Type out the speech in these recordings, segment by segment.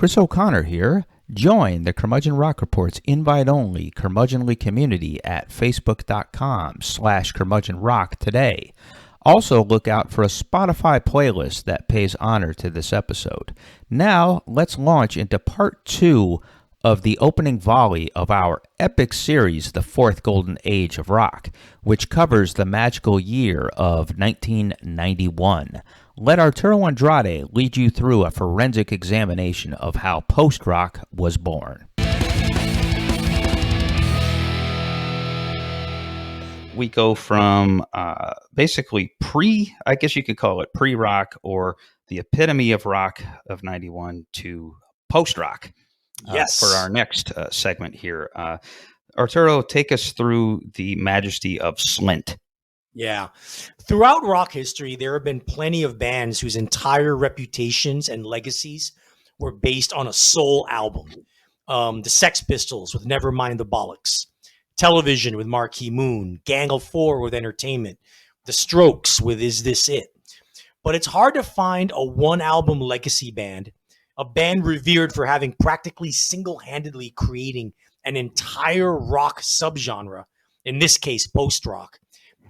Chris O'Connor here. Join the Curmudgeon Rock Report's invite-only curmudgeonly community at facebook.com/curmudgeonrock today. Also, look out for a Spotify playlist that pays honor to this episode. Now, let's launch into part 2 of the opening volley of our epic series, The Fourth Golden Age of Rock, which covers the magical year of 1991. Let Arturo Andrade lead you through a forensic examination of how post-rock was born. We go from basically I guess you could call it pre-rock or the epitome of rock of 91 to post-rock. Yes. For our next segment here. Arturo, take us through the majesty of Slint. Yeah. Throughout rock history, there have been plenty of bands whose entire reputations and legacies were based on a soul album. The Sex Pistols with Nevermind the Bollocks, Television with Marquee Moon, Gang of Four with Entertainment, The Strokes with Is This It? But it's hard to find a one-album legacy band, a band revered for having practically single-handedly creating an entire rock subgenre, in this case post-rock,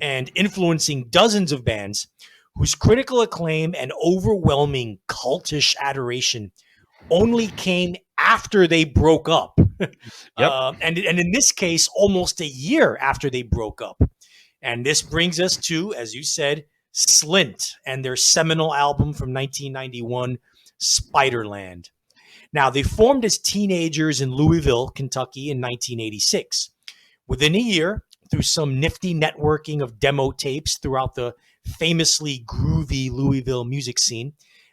and influencing dozens of bands whose critical acclaim and overwhelming cultish adoration only came after they broke up. Yep. And in this case, almost a year after they broke up. And this brings us to, as you said, Slint and their seminal album from 1991, Spiderland. Now, they formed as teenagers in Louisville, Kentucky in 1986. Within a year, through some nifty networking of demo tapes throughout the famously groovy Louisville music scene,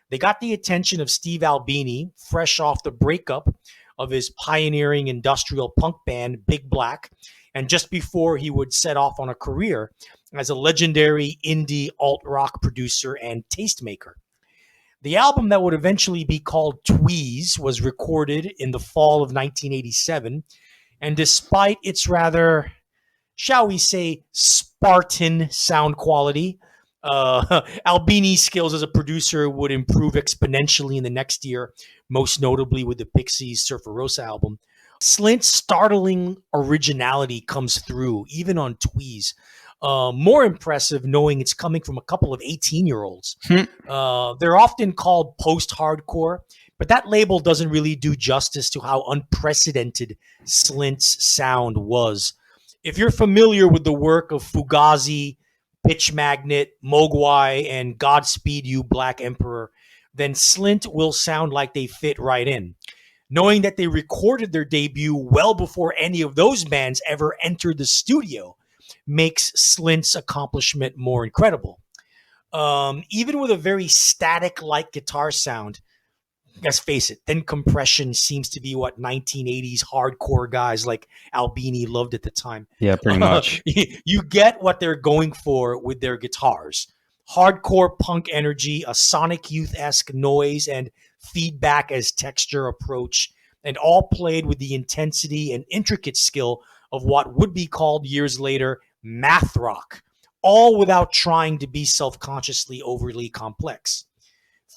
they got the attention of Steve Albini, fresh off the breakup of his pioneering industrial punk band, Big Black, and just before he would set off on a career as a legendary indie alt-rock producer and tastemaker. The album that would eventually be called Tweez was recorded in the fall of 1987, and despite its rather, shall we say, Spartan sound quality, Albini's skills as a producer would improve exponentially in the next year, most notably with the Pixies' Surfer Rosa album. Slint's startling originality comes through, even on Tweez. More impressive knowing it's coming from a couple of 18-year-olds. They're often called post-hardcore, but that label doesn't really do justice to how unprecedented Slint's sound was. If you're familiar with the work of Fugazi, Pitch Magnet, Mogwai, and Godspeed You Black Emperor, then Slint will sound like they fit right in. Knowing that they recorded their debut well before any of those bands ever entered the studio makes Slint's accomplishment more incredible. Even with a very static-like guitar sound, let's face it, thin compression seems to be what 1980s hardcore guys like Albini loved at the time. Yeah, pretty much. You get what they're going for with their guitars. Hardcore punk energy, a Sonic Youth-esque noise, and feedback as texture approach, and all played with the intensity and intricate skill of what would be called years later math rock, all without trying to be self-consciously overly complex.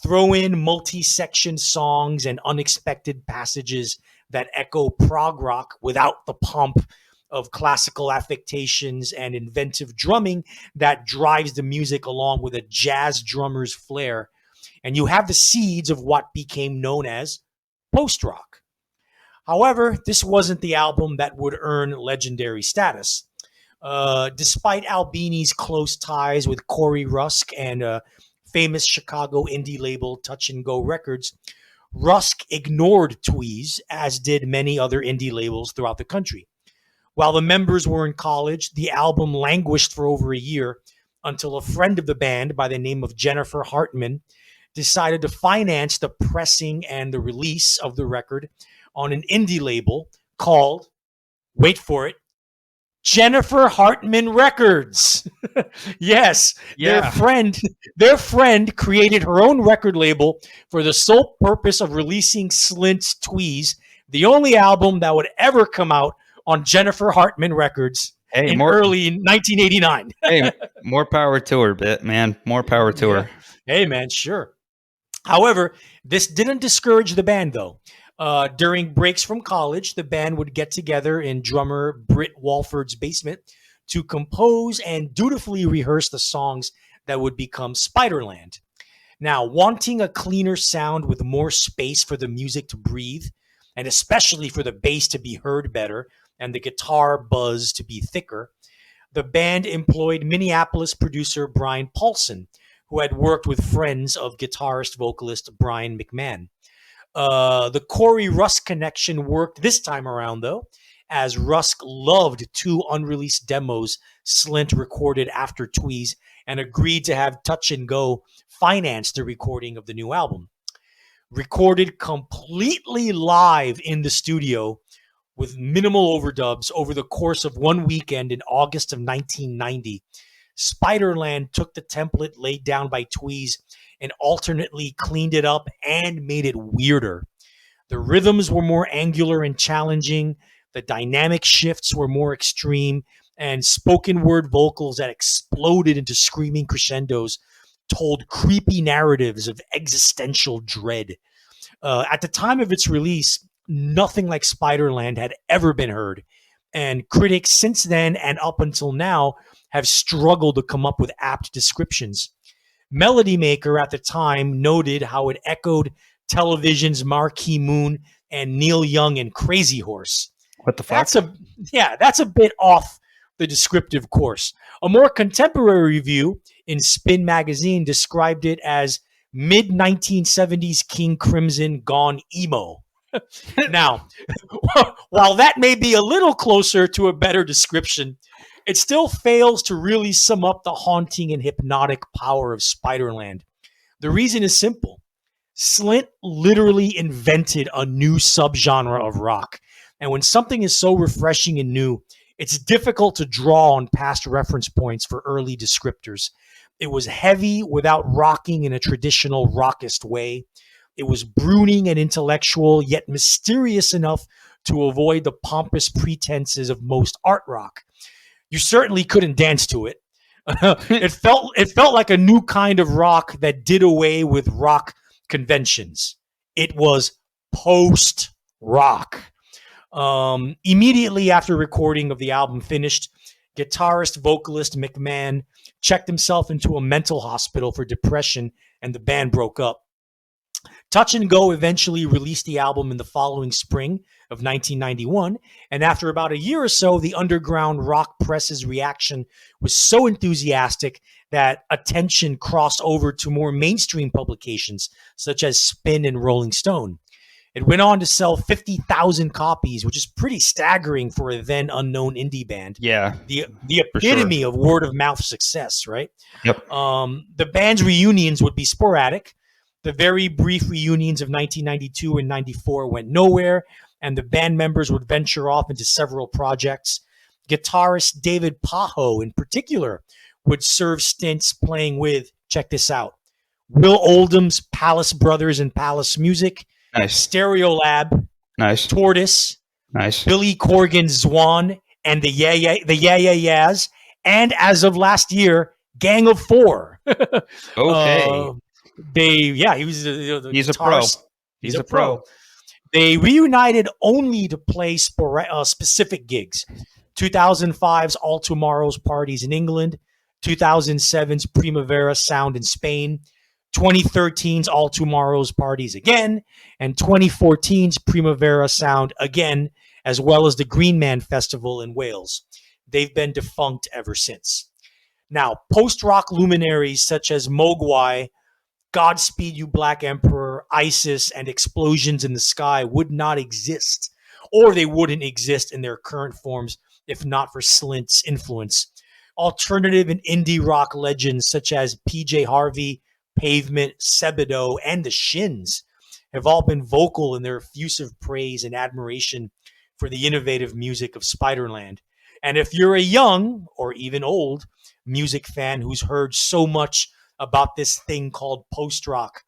Throw in multi-section songs and unexpected passages that echo prog rock without the pomp of classical affectations and inventive drumming that drives the music along with a jazz drummer's flair, and you have the seeds of what became known as post-rock. However, this wasn't the album that would earn legendary status. Despite Albini's close ties with Corey Rusk and famous Chicago indie label Touch and Go Records, Rusk ignored Tweez, as did many other indie labels throughout the country. While the members were in college, the album languished for over a year until a friend of the band by the name of Jennifer Hartman decided to finance the pressing and the release of the record on an indie label called, wait for it, Jennifer Hartman Records. Yes, Yeah. their friend created her own record label for the sole purpose of releasing Slint's Tweez, the only album that would ever come out on Jennifer Hartman Records in early 1989. Hey, more power to her, man. More power to her. Hey, man, sure. However, this didn't discourage the band, though. During breaks from college, the band would get together in drummer Britt Walford's basement to compose and dutifully rehearse the songs that would become Spiderland. Now, wanting a cleaner sound with more space for the music to breathe, and especially for the bass to be heard better and the guitar buzz to be thicker, the band employed Minneapolis producer Brian Paulson, who had worked with friends of guitarist vocalist Brian McMahon. The Corey Rusk connection worked this time around, though, as Rusk loved two unreleased demos Slint recorded after Tweez and agreed to have Touch and Go finance the recording of the new album. Recorded completely live in the studio with minimal overdubs over the course of one weekend in August of 1990, Spiderland took the template laid down by Tweez and alternately cleaned it up and made it weirder. The rhythms were more angular and challenging, the dynamic shifts were more extreme, and spoken word vocals that exploded into screaming crescendos told creepy narratives of existential dread. At the time of its release, nothing like Spiderland had ever been heard, and critics since then and up until now have struggled to come up with apt descriptions. Melody Maker at the time noted how it echoed television's Marquee Moon and Neil Young and Crazy Horse. What the fuck? That's a bit off the descriptive course. A more contemporary review in Spin magazine described it as mid-1970s King Crimson gone emo. Now, while that may be a little closer to a better description, it still fails to really sum up the haunting and hypnotic power of Spiderland. The reason is simple. Slint literally invented a new subgenre of rock. And when something is so refreshing and new, it's difficult to draw on past reference points for early descriptors. It was heavy without rocking in a traditional rockist way. It was brooding and intellectual, yet mysterious enough to avoid the pompous pretenses of most art rock. You certainly couldn't dance to it. It felt like a new kind of rock that did away with rock conventions. It was post-rock. Immediately after recording of the album finished, guitarist vocalist McMahon checked himself into a mental hospital for depression, and the band broke up. Touch and Go eventually released the album in the following spring of 1991, and after about a year or so, the underground rock press's reaction was so enthusiastic that attention crossed over to more mainstream publications such as Spin and Rolling Stone. It went on to sell 50,000 copies, which is pretty staggering for a then unknown indie band. Yeah. The epitome of word of mouth success, right? Yep. The band's reunions would be sporadic. The very brief reunions of 1992 and 94 went nowhere, and the band members would venture off into several projects. Guitarist David Pajo, in particular, would serve stints playing with, check this out, Will Oldham's Palace Brothers and Palace Music, Nice. Stereolab, Nice. Tortoise, Nice. Billy Corgan's Zwan, and the Yeah Yeahs, and as of last year, Gang of Four. Okay. He was He's a pro. He's a pro. They reunited only to play specific gigs. 2005's All Tomorrow's Parties in England, 2007's Primavera Sound in Spain, 2013's All Tomorrow's Parties again, and 2014's Primavera Sound again, as well as the Green Man Festival in Wales. They've been defunct ever since. Now, post-rock luminaries such as Mogwai, Godspeed You Black Emperor, ISIS, and Explosions in the Sky would not exist, or they wouldn't exist in their current forms if not for Slint's influence. Alternative and indie rock legends such as PJ Harvey, Pavement, Sebadoh, and the Shins have all been vocal in their effusive praise and admiration for the innovative music of Spiderland. And if you're a young, or even old, music fan who's heard so much about this thing called post-rock,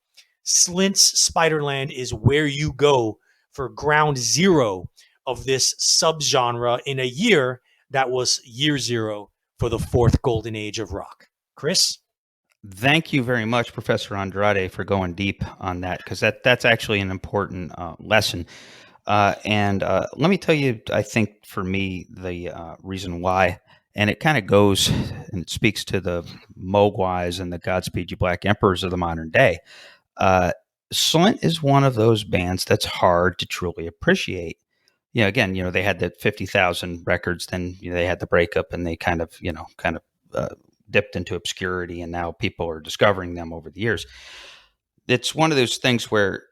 Slint's Spiderland is where you go for ground zero of this subgenre in a year that was year zero for the fourth golden age of rock. Chris? Thank you very much, Professor Andrade, for going deep on that, because that's actually an important lesson. And let me tell you, I think for me, the reason why, and it kind of goes and it speaks to the Mogwais and the Godspeed You Black Emperors of the modern day. Uh, Slint is one of those bands that's hard to truly appreciate. Again, they had the 50,000 records, then they had the breakup, and they kind of dipped into obscurity, and now people are discovering them over the years. It's one of those things where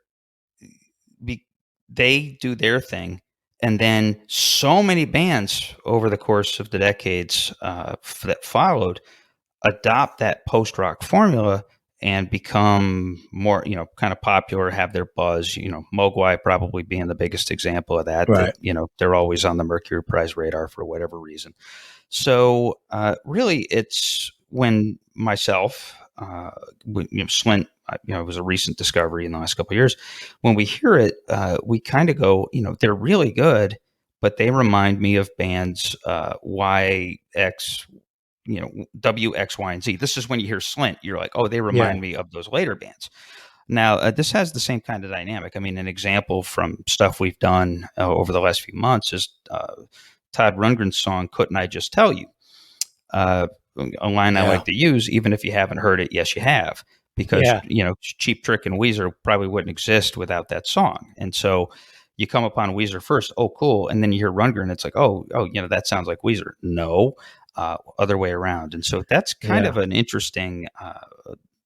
they do their thing, and then so many bands over the course of the decades that followed adopt that post rock formula and become more, kind of popular, have their buzz. Mogwai probably being the biggest example of that. Right. That they're always on the Mercury Prize radar for whatever reason. So really, it's when myself, Slint, it was a recent discovery in the last couple of years. When we hear it, we kind of go, they're really good, but they remind me of bands YX, W, X, Y, and Z. This is when you hear Slint, you're like, oh, they remind me of those later bands. Now, this has the same kind of dynamic. I mean, an example from stuff we've done over the last few months is Todd Rundgren's song, Couldn't I Just Tell You? A line I like to use, even if you haven't heard it, yes, you have. Because, Cheap Trick and Weezer probably wouldn't exist without that song. And so you come upon Weezer first, oh, cool. And then you hear Rundgren, it's like, oh, that sounds like Weezer. No, other way around. And so that's kind of an interesting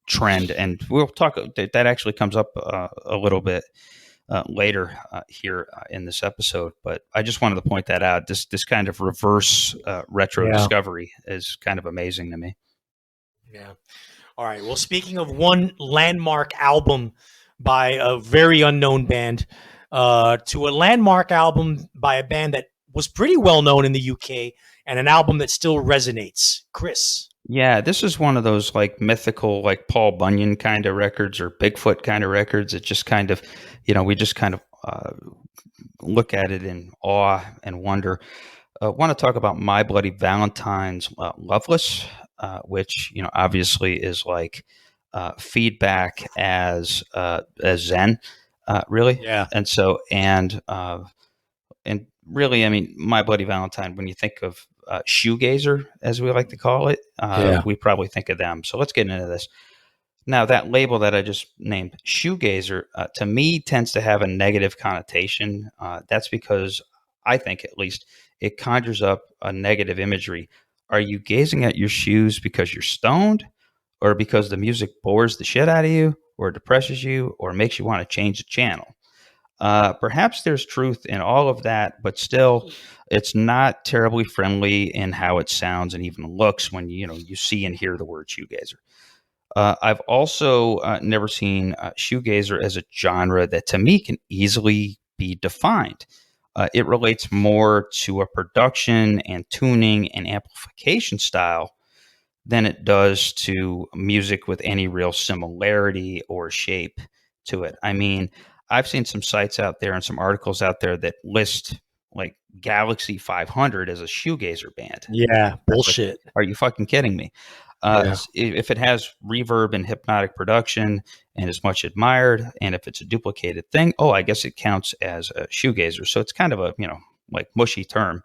trend. And we'll talk, that actually comes up a little bit later here in this episode. But I just wanted to point that out. This kind of reverse retro discovery is kind of amazing to me. Yeah. All right. Well, speaking of one landmark album by a very unknown band to a landmark album by a band that was pretty well known in the UK and an album that still resonates. Chris. Yeah, this is one of those like mythical, like Paul Bunyan kind of records or Bigfoot kind of records. It just kind of, we just kind of look at it in awe and wonder. Want to talk about My Bloody Valentine's Loveless, which, obviously is like feedback as Zen, really. Yeah. And so, and really, I mean, My Bloody Valentine, when you think of shoegazer, as we like to call it, we probably think of them. So let's get into this. Now, that label that I just named, shoegazer, to me tends to have a negative connotation. That's because I think, at least, it conjures up a negative imagery. Are you gazing at your shoes because you're stoned, or because the music bores the shit out of you, or depresses you, or makes you want to change the channel? Perhaps there's truth in all of that, but still, it's not terribly friendly in how it sounds and even looks when you see and hear the word shoegazer. I've also never seen shoegazer as a genre that, to me, can easily be defined. It relates more to a production and tuning and amplification style than it does to music with any real similarity or shape to it. I mean, I've seen some sites out there and some articles out there that list like Galaxy 500 as a shoegazer band. Yeah, bullshit. Like, are you fucking kidding me? If it has reverb and hypnotic production and is much admired, and if it's a duplicated thing, I guess it counts as a shoegazer. So it's kind of a, like mushy term.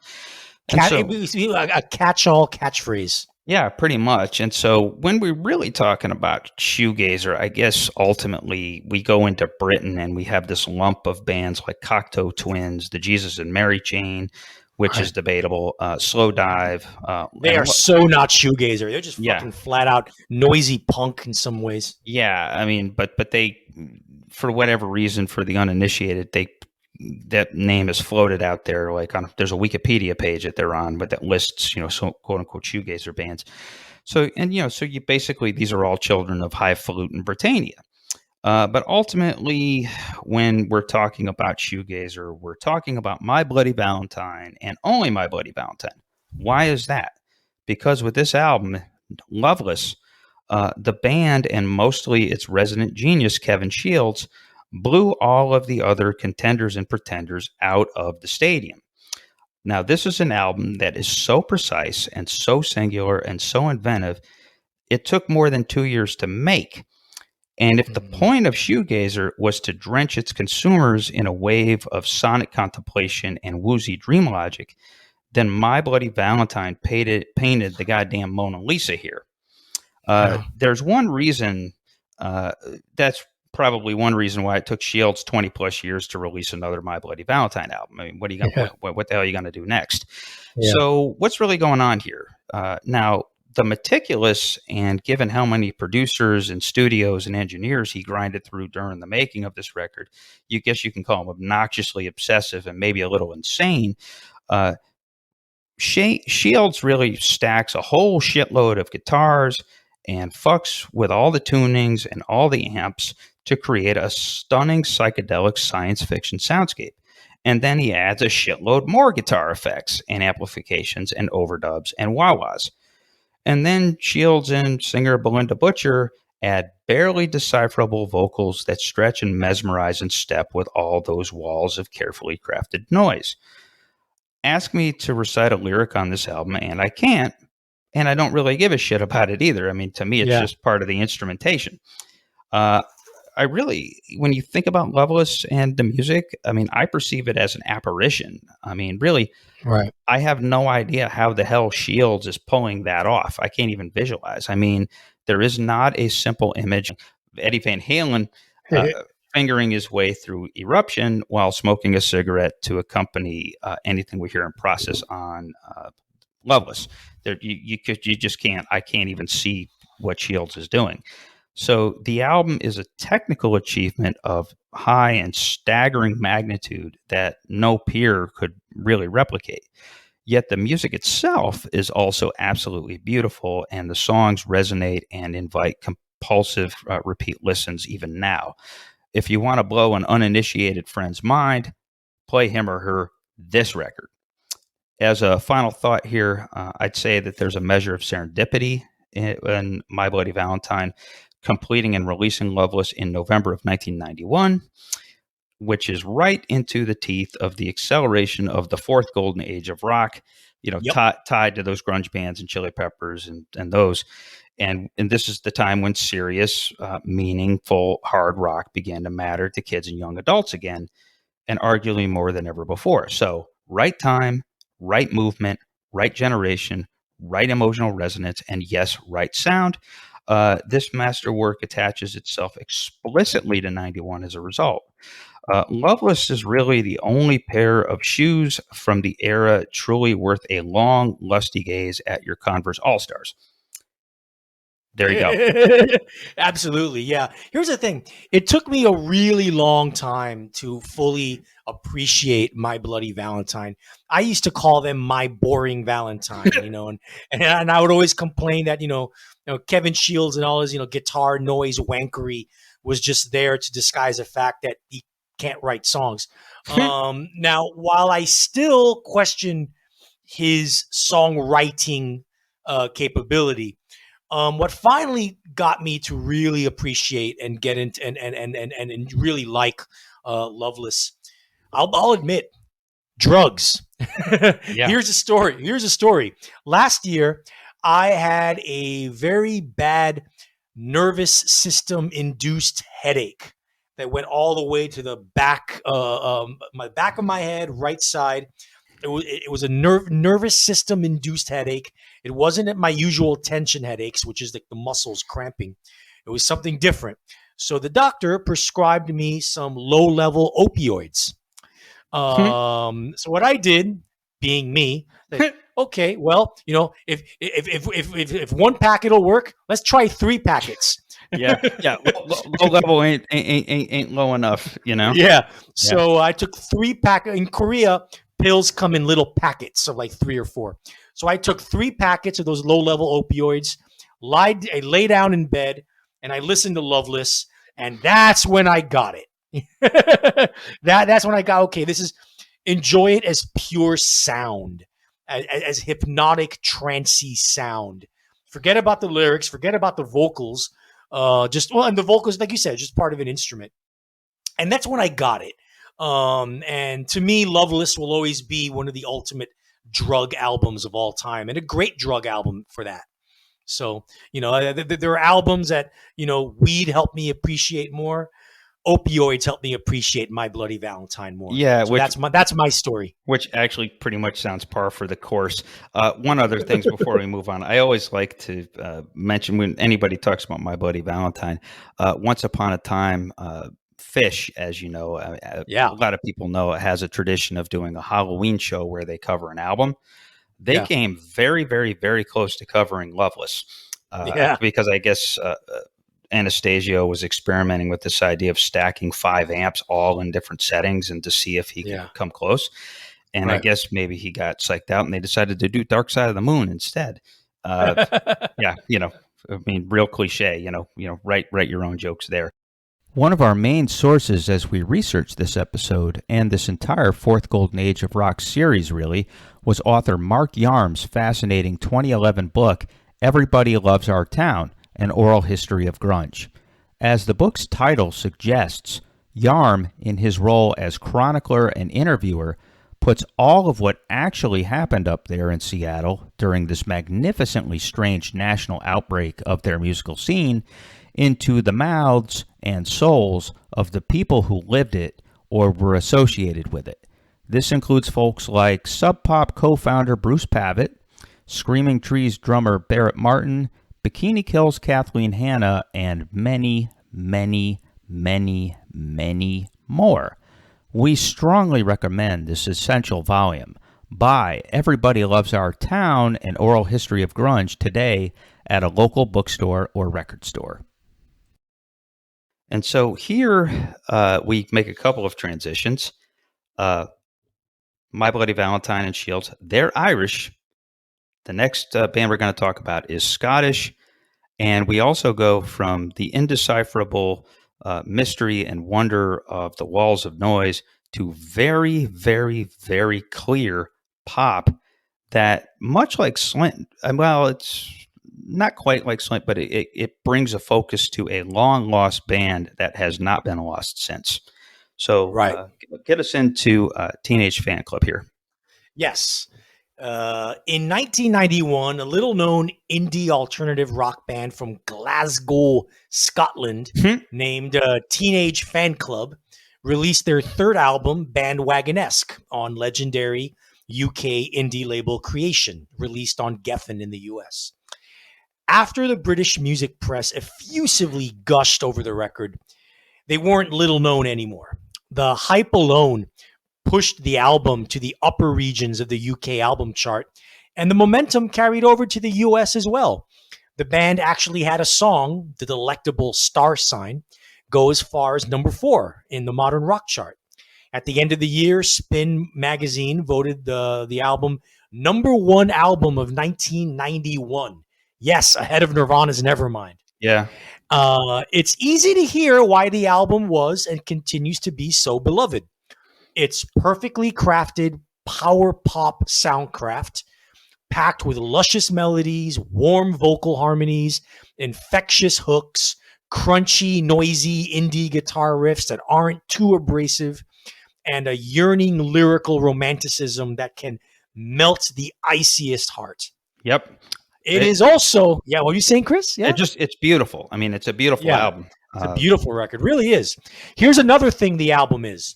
A catch-all catchphrase. Yeah, pretty much. And so when we're really talking about shoegazer, I guess ultimately we go into Britain and we have this lump of bands like Cocteau Twins, the Jesus and Mary Chain, which is debatable, Slow Dive. They are so not shoegazer. They're just fucking flat out noisy punk in some ways. Yeah, I mean, but they, for whatever reason, for the uninitiated, that name is floated out there. Like there's a Wikipedia page that they're on, but that lists, so quote unquote shoegazer bands. So, and so you basically, these are all children of highfalutin Britannia. But ultimately, when we're talking about shoegazer, we're talking about My Bloody Valentine and only My Bloody Valentine. Why is that? Because with this album, Loveless, the band and mostly its resident genius, Kevin Shields, blew all of the other contenders and pretenders out of the stadium. Now, this is an album that is so precise and so singular and so inventive. it took more than 2 years to make. And if the point of Shoegazer was to drench its consumers in a wave of sonic contemplation and woozy dream logic, then My Bloody Valentine painted the goddamn Mona Lisa here. There's one reason, that's probably one reason why it took Shields 20 plus years to release another My Bloody Valentine album. I mean, what the hell are you going to do next? Yeah. So what's really going on here? Now, the meticulous, and given how many producers and studios and engineers he grinded through during the making of this record, you guess you can call him obnoxiously obsessive and maybe a little insane. Shields really stacks a whole shitload of guitars and fucks with all the tunings and all the amps to create a stunning psychedelic science fiction soundscape. And then he adds a shitload more guitar effects and amplifications and overdubs and wah-wahs. And then Shields and singer Belinda Butcher add barely decipherable vocals that stretch and mesmerize in step with all those walls of carefully crafted noise. Ask me to recite a lyric on this album, and I can't. And I don't really give a shit about it either. I mean, to me, it's just part of the instrumentation. When you think about Loveless and the music, I mean, I perceive it as an apparition. I mean, really, right. I have no idea how the hell Shields is pulling that off. I can't even visualize. I mean, there is not a simple image of Eddie Van Halen fingering his way through Eruption while smoking a cigarette to accompany anything we hear in process on Loveless. You just can't. I can't even see what Shields is doing. So the album is a technical achievement of high and staggering magnitude that no peer could really replicate. Yet the music itself is also absolutely beautiful, and the songs resonate and invite compulsive repeat listens even now. If you want to blow an uninitiated friend's mind, play him or her this record. As a final thought here, I'd say that there's a measure of serendipity in My Bloody Valentine, completing and releasing Loveless in November of 1991, which is right into the teeth of the acceleration of the fourth golden age of rock, tied to those grunge bands and Chili Peppers and those. And this is the time when serious, meaningful hard rock began to matter to kids and young adults again, and arguably more than ever before. So right time, right movement, right generation, right emotional resonance, and yes, right sound. This masterwork attaches itself explicitly to 91 as a result. Loveless is really the only pair of shoes from the era truly worth a long, lusty gaze at your Converse All-Stars. There you go. Absolutely, yeah. Here's the thing. It took me a really long time to fully appreciate My Bloody Valentine. I used to call them My Boring Valentine, and I would always complain that, Kevin Shields and all his, guitar noise wankery was just there to disguise the fact that he can't write songs. Now, while I still question his songwriting capability, what finally got me to really appreciate and get into and really like Loveless, I'll admit, drugs. Yeah. Here's a story. Last year, I had a very bad nervous system induced headache that went all the way to the back, my back of my head, right side. It was a nervous system induced headache. It wasn't at my usual tension headaches, which is like the muscles cramping. It was something different. So the doctor prescribed me some low-level opioids. So what I did, being me, okay, well, if one packet will work, let's try 3 packets. Yeah. Low level ain't low enough, Yeah. So I took 3 packets. In Korea, pills come in little packets of like 3 or 4. So I took 3 packets of those low-level opioids, I lay down in bed, and I listened to Loveless, and that's when I got it. That's when I got, okay, enjoy it as pure sound, as hypnotic, trancey sound. Forget about the lyrics, forget about the vocals, and the vocals, like you said, just part of an instrument. And that's when I got it. And to me, Loveless will always be one of the ultimate drug albums of all time, and a great drug album for that. So, there are albums that, weed helped me appreciate more. Opioids helped me appreciate My Bloody Valentine more. Yeah, So that's my story. which actually pretty much sounds par for the course. One other things before we move on, I always like to mention when anybody talks about My Bloody Valentine, once upon a time, Fish, as you know, Yeah. a lot of people know, it has a tradition of doing a Halloween show where they cover an album. They Yeah. came very, very, very close to covering Loveless, Yeah. because I guess Anastasio was experimenting with this idea of stacking 5 amps all in different settings and to see if he could Yeah. come close. And I Right. guess maybe he got psyched out and they decided to do Dark Side of the Moon instead. Yeah, I mean, real cliche, write your own jokes there. One of our main sources as we researched this episode and this entire Fourth Golden Age of Rock series really was author Mark Yarm's fascinating 2011 book, Everybody Loves Our Town, An Oral History of Grunge. As the book's title suggests, Yarm, in his role as chronicler and interviewer, puts all of what actually happened up there in Seattle during this magnificently strange national outbreak of their musical scene into the mouths and souls of the people who lived it or were associated with it. This includes folks like Sub Pop co-founder Bruce Pavitt, Screaming Trees drummer Barrett Martin, Bikini Kill's Kathleen Hanna, and many, many, many, many more. We strongly recommend this essential volume. Buy Everybody Loves Our Town, An Oral History of Grunge today at a local bookstore or record store. And so here we make a couple of transitions. My Bloody Valentine and Shields, they're Irish. The next band we're going to talk about is Scottish. And we also go from the indecipherable mystery and wonder of the Walls of Noise to very, very, very clear pop that, much like Slint, well, it's not quite like Slint, but it brings a focus to a long-lost band that has not been lost since. So Right. Get us into Teenage Fanclub here. Yes. In 1991, a little-known indie alternative rock band from Glasgow, Scotland, named Teenage Fanclub, released their third album, Bandwagonesque, on legendary UK indie label Creation, released on Geffen in the US. After the British music press effusively gushed over the record, they weren't little known anymore. The hype alone pushed the album to the upper regions of the UK album chart, and the momentum carried over to the US as well. The band actually had a song, The Delectable Star Sign, go as far as number 4 in the modern rock chart. At the end of the year, Spin magazine voted the album number 1 album of 1991. Yes, ahead of Nirvana's Nevermind. Yeah. It's easy to hear why the album was and continues to be so beloved. It's perfectly crafted power pop soundcraft, packed with luscious melodies, warm vocal harmonies, infectious hooks, crunchy, noisy indie guitar riffs that aren't too abrasive, and a yearning lyrical romanticism that can melt the iciest heart. Yep. It is also, what were you saying, Chris? Yeah, it's beautiful. I mean, it's a beautiful album. It's a beautiful record, really is. Here's another thing the album is.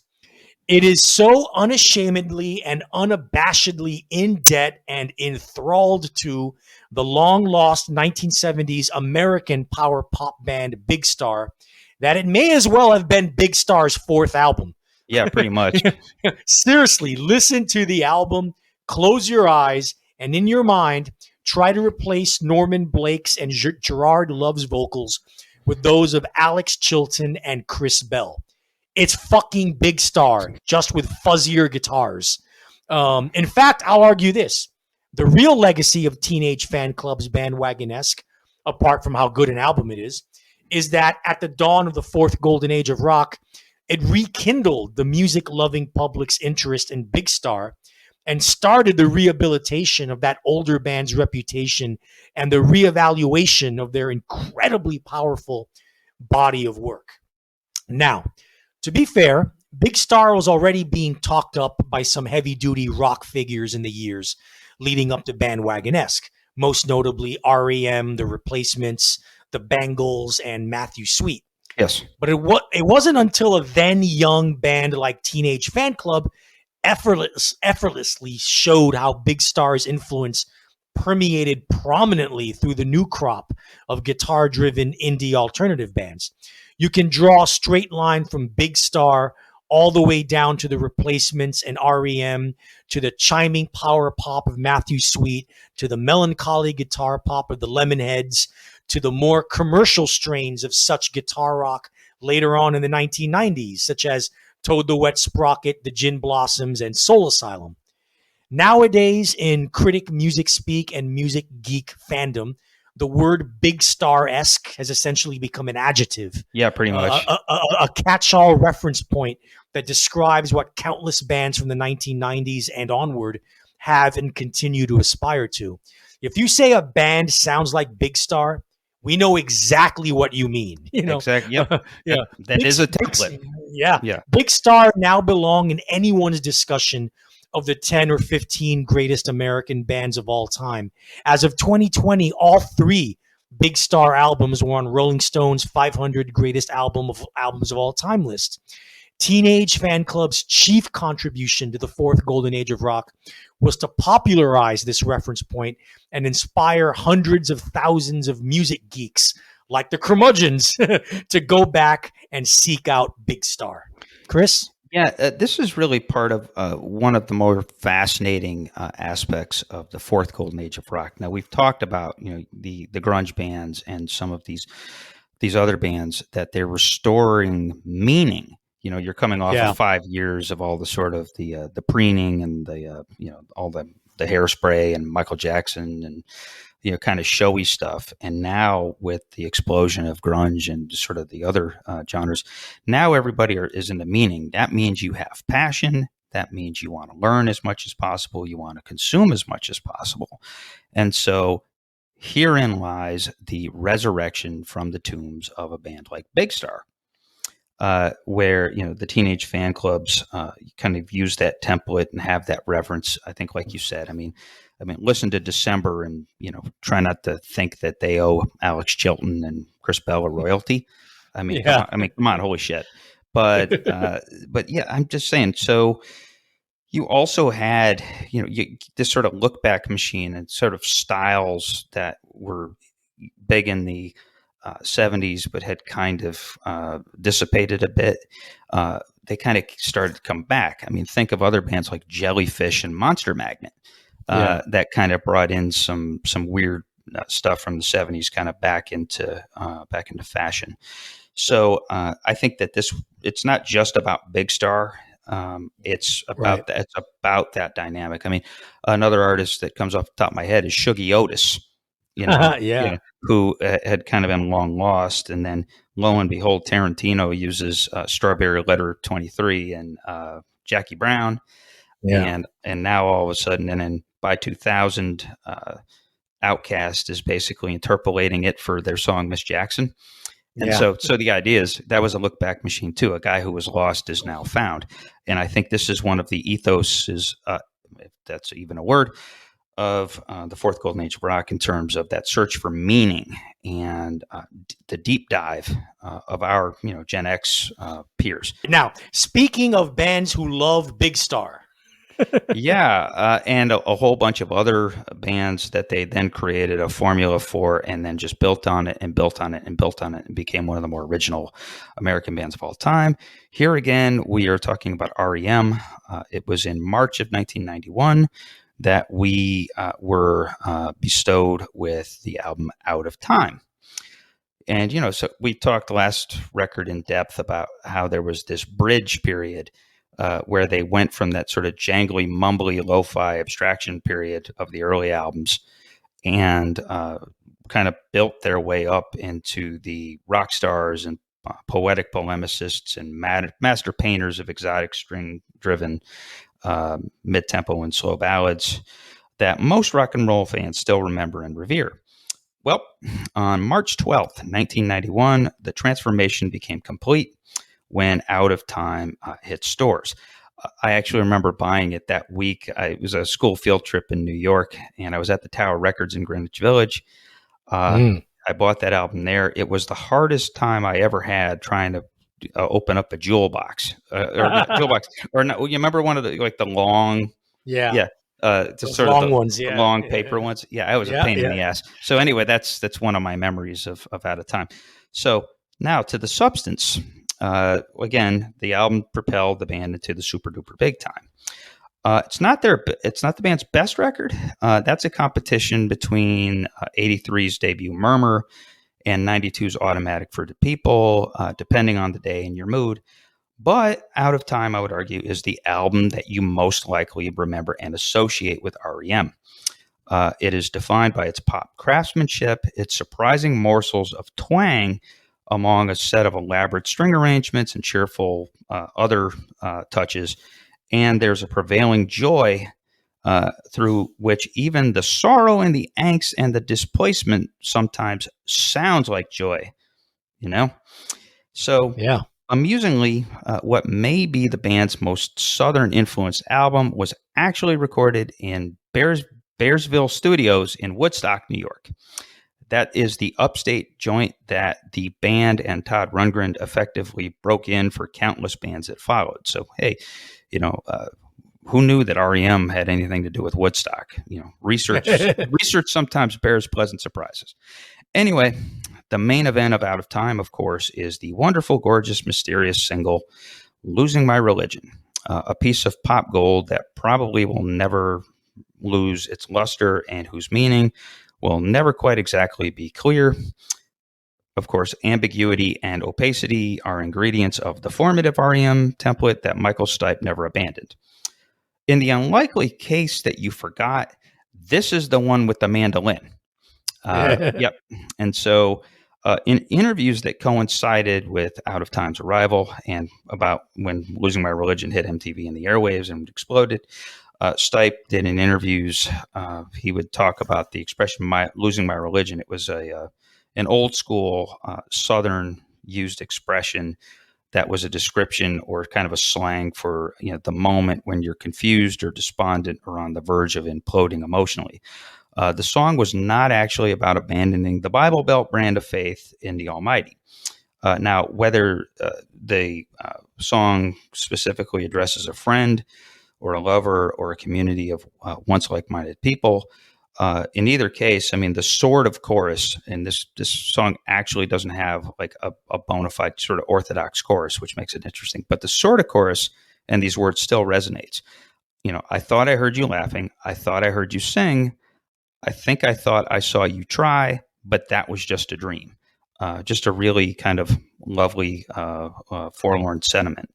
It is so unashamedly and unabashedly in debt and enthralled to the long-lost 1970s American power pop band Big Star that it may as well have been Big Star's 4th album. Yeah, pretty much. Seriously, listen to the album, close your eyes, and in your mind, try to replace Norman Blake's and Gerard Love's vocals with those of Alex Chilton and Chris Bell. It's fucking Big Star, just with fuzzier guitars. In fact, I'll argue this. The real legacy of Teenage Fanclub's Bandwagonesque, apart from how good an album it is that at the dawn of the 4th golden age of rock, it rekindled the music-loving public's interest in Big Star and started the rehabilitation of that older band's reputation and the reevaluation of their incredibly powerful body of work. Now, to be fair, Big Star was already being talked up by some heavy-duty rock figures in the years leading up to Bandwagonesque, most notably R.E.M., The Replacements, The Bangles, and Matthew Sweet. Yes. But it wasn't until a then young band like Teenage Fanclub effortlessly showed how Big Star's influence permeated prominently through the new crop of guitar-driven indie alternative bands. You can draw a straight line from Big Star all the way down to The Replacements and R.E.M., to the chiming power pop of Matthew Sweet, to the melancholy guitar pop of the Lemonheads, to the more commercial strains of such guitar rock later on in the 1990s, such as Toad the Wet Sprocket, the Gin Blossoms, and Soul Asylum. Nowadays, in critic music speak and music geek fandom, the word Big Star-esque has essentially become an adjective. Yeah, pretty much. A catch-all reference point that describes what countless bands from the 1990s and onward have and continue to aspire to. If you say a band sounds like Big Star, we know exactly what you mean. Exactly. Yep. Yeah. That is a template. Yeah. Big Star now belong in anyone's discussion of the 10 or 15 greatest American bands of all time. As of 2020, all 3 Big Star albums were on Rolling Stone's 500 greatest albums of all time list. Teenage Fanclub's chief contribution to the fourth golden age of rock was to popularize this reference point and inspire hundreds of thousands of music geeks like the Curmudgeons to go back and seek out Big Star. Chris? Yeah, this is really part of one of the more fascinating aspects of the fourth golden age of rock. Now, we've talked about the grunge bands and some of these other bands that they're restoring meaning. You're coming off of 5 years of all the sort of the preening and the all the hairspray and Michael Jackson and kind of showy stuff. And now with the explosion of grunge and sort of the other genres, now everybody is into meaning. That means you have passion. That means you want to learn as much as possible. You want to consume as much as possible. And so herein lies the resurrection from the tombs of a band like Big Star. Where the Teenage Fanclubs kind of use that template and have that reverence. I think, like you said, I mean, listen to December and try not to think that they owe Alex Chilton and Chris Bell a royalty. Come on, holy shit. But yeah, I'm just saying. So you also had this sort of look back machine and sort of styles that were big in the 70s, but had kind of dissipated a bit. They kind of started to come back. I mean, think of other bands like Jellyfish and Monster Magnet that kind of brought in some weird stuff from the 70s, kind of back into fashion. So I think that it's not just about Big Star. It's about that. It's about that dynamic. I mean, another artist that comes off the top of my head is Shuggy Otis. Who had kind of been long lost, and then lo and behold, Tarantino uses Strawberry Letter 23 and Jackie Brown, and now all of a sudden, and then by 2000, Outkast is basically interpolating it for their song Miss Jackson, and so the idea is that was a look back machine too. A guy who was lost is now found, and I think this is one of the ethoses, if that's even a word, of the fourth golden age of rock in terms of that search for meaning and the deep dive of our Gen X peers. Now, speaking of bands who love Big Star. And a whole bunch of other bands that they then created a formula for and then just built on it and built on it and built on it and became one of the more original American bands of all time. Here again, we are talking about R.E.M. It was in March of 1991 that we were bestowed with the album Out of Time. And, so we talked last record in depth about how there was this bridge period where they went from that sort of jangly, mumbly, lo-fi abstraction period of the early albums and kind of built their way up into the rock stars and poetic polemicists and master painters of exotic string-driven mid-tempo and slow ballads that most rock and roll fans still remember and revere. Well, on March 12th, 1991, the transformation became complete when Out of Time hit stores. I actually remember buying it that week. It was a school field trip in New York, and I was at the Tower Records in Greenwich Village. I bought that album there. It was the hardest time I ever had trying to open up a jewel box, or not jewel box, or not. You remember one of the like the long, Yeah. yeah, just Those sort long of the, ones, the yeah. long paper ones. Yeah, it was a pain in the Yeah. ass. So anyway, that's one of my memories of Out of Time. So now to the substance. Again, the album propelled the band into the super duper big time. It's not the band's best record. That's a competition between 83's debut Murmur and 92's Automatic for the People, depending on the day and your mood. But Out of Time, I would argue, is the album that you most likely remember and associate with R.E.M. It is defined by its pop craftsmanship, its surprising morsels of twang among a set of elaborate string arrangements and cheerful other touches. And there's a prevailing joy through which even the sorrow and the angst and the displacement sometimes sounds like joy, you know? So, Yeah. amusingly, what may be the band's most Southern influenced album was actually recorded in Bearsville Studios in Woodstock, New York. That is the upstate joint that the band and Todd Rundgren effectively broke in for countless bands that followed. So, hey, who knew that R.E.M. had anything to do with Woodstock? Research sometimes bears pleasant surprises. Anyway, the main event of Out of Time, of course, is the wonderful, gorgeous, mysterious single, Losing My Religion, a piece of pop gold that probably will never lose its luster and whose meaning will never quite exactly be clear. Of course, ambiguity and opacity are ingredients of the formative R.E.M. template that Michael Stipe never abandoned. In the unlikely case that you forgot, this is the one with the mandolin. Yep. And so in interviews that coincided with Out of Time's arrival and about when Losing My Religion hit MTV in the airwaves and exploded, Stipe did in interviews, he would talk about the expression losing my religion. It was an old school Southern used expression that was a description or kind of a slang for the moment when you're confused or despondent or on the verge of imploding emotionally. The song was not actually about abandoning the Bible Belt brand of faith in the Almighty. Now, whether the song specifically addresses a friend or a lover or a community of once like-minded people, in either case, I mean, the sort of chorus, and this song actually doesn't have like a bona fide sort of orthodox chorus, which makes it interesting. But the sort of chorus and these words still resonates. I thought I heard you laughing. I thought I heard you sing. I think I thought I saw you try, but that was just a dream. Just a really kind of lovely, forlorn sentiment.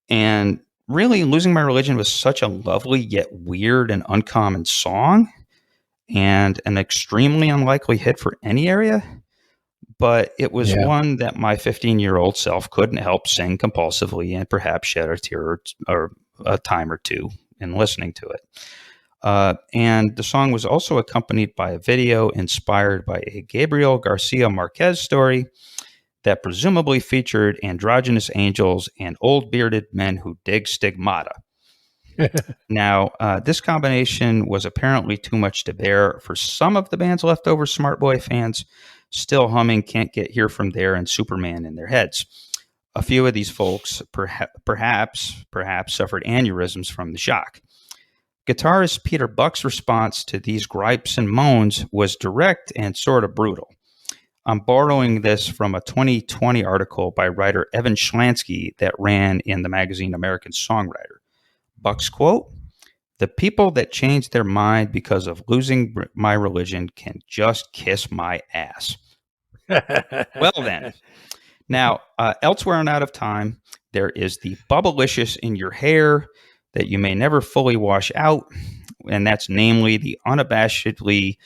And really, Losing My Religion was such a lovely yet weird and uncommon song and an extremely unlikely hit for any area. But it was one that my 15-year-old self couldn't help sing compulsively and perhaps shed a tear or a time or two in listening to it. And the song was also accompanied by a video inspired by a Gabriel Garcia Marquez story that presumably featured androgynous angels and old bearded men who dig stigmata. Now, this combination was apparently too much to bear for some of the band's leftover Smart Boy fans, still humming Can't Get Here From There and Superman in their heads. A few of these folks perhaps suffered aneurysms from the shock. Guitarist Peter Buck's response to these gripes and moans was direct and sort of brutal. I'm borrowing this from a 2020 article by writer Evan Schlansky that ran in the magazine American Songwriter. Buck's quote, "The people that change their mind because of losing my religion can just kiss my ass." Well then. Now, elsewhere on Out of Time, there is the bubblicious in your hair that you may never fully wash out, and that's namely the unabashedly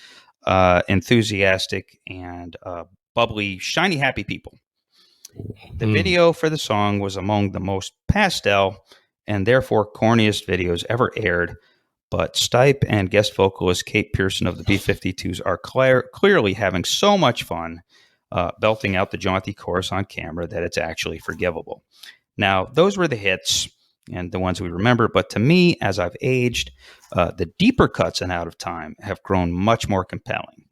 enthusiastic and bubbly, shiny, happy people. The video for the song was among the most pastel and therefore corniest videos ever aired, but Stipe and guest vocalist Kate Pearson of the B-52s are clearly having so much fun belting out the jaunty chorus on camera that it's actually forgivable. Now, those were the hits. and the ones we remember. But to me, as I've aged, the deeper cuts in Out of Time have grown much more compelling.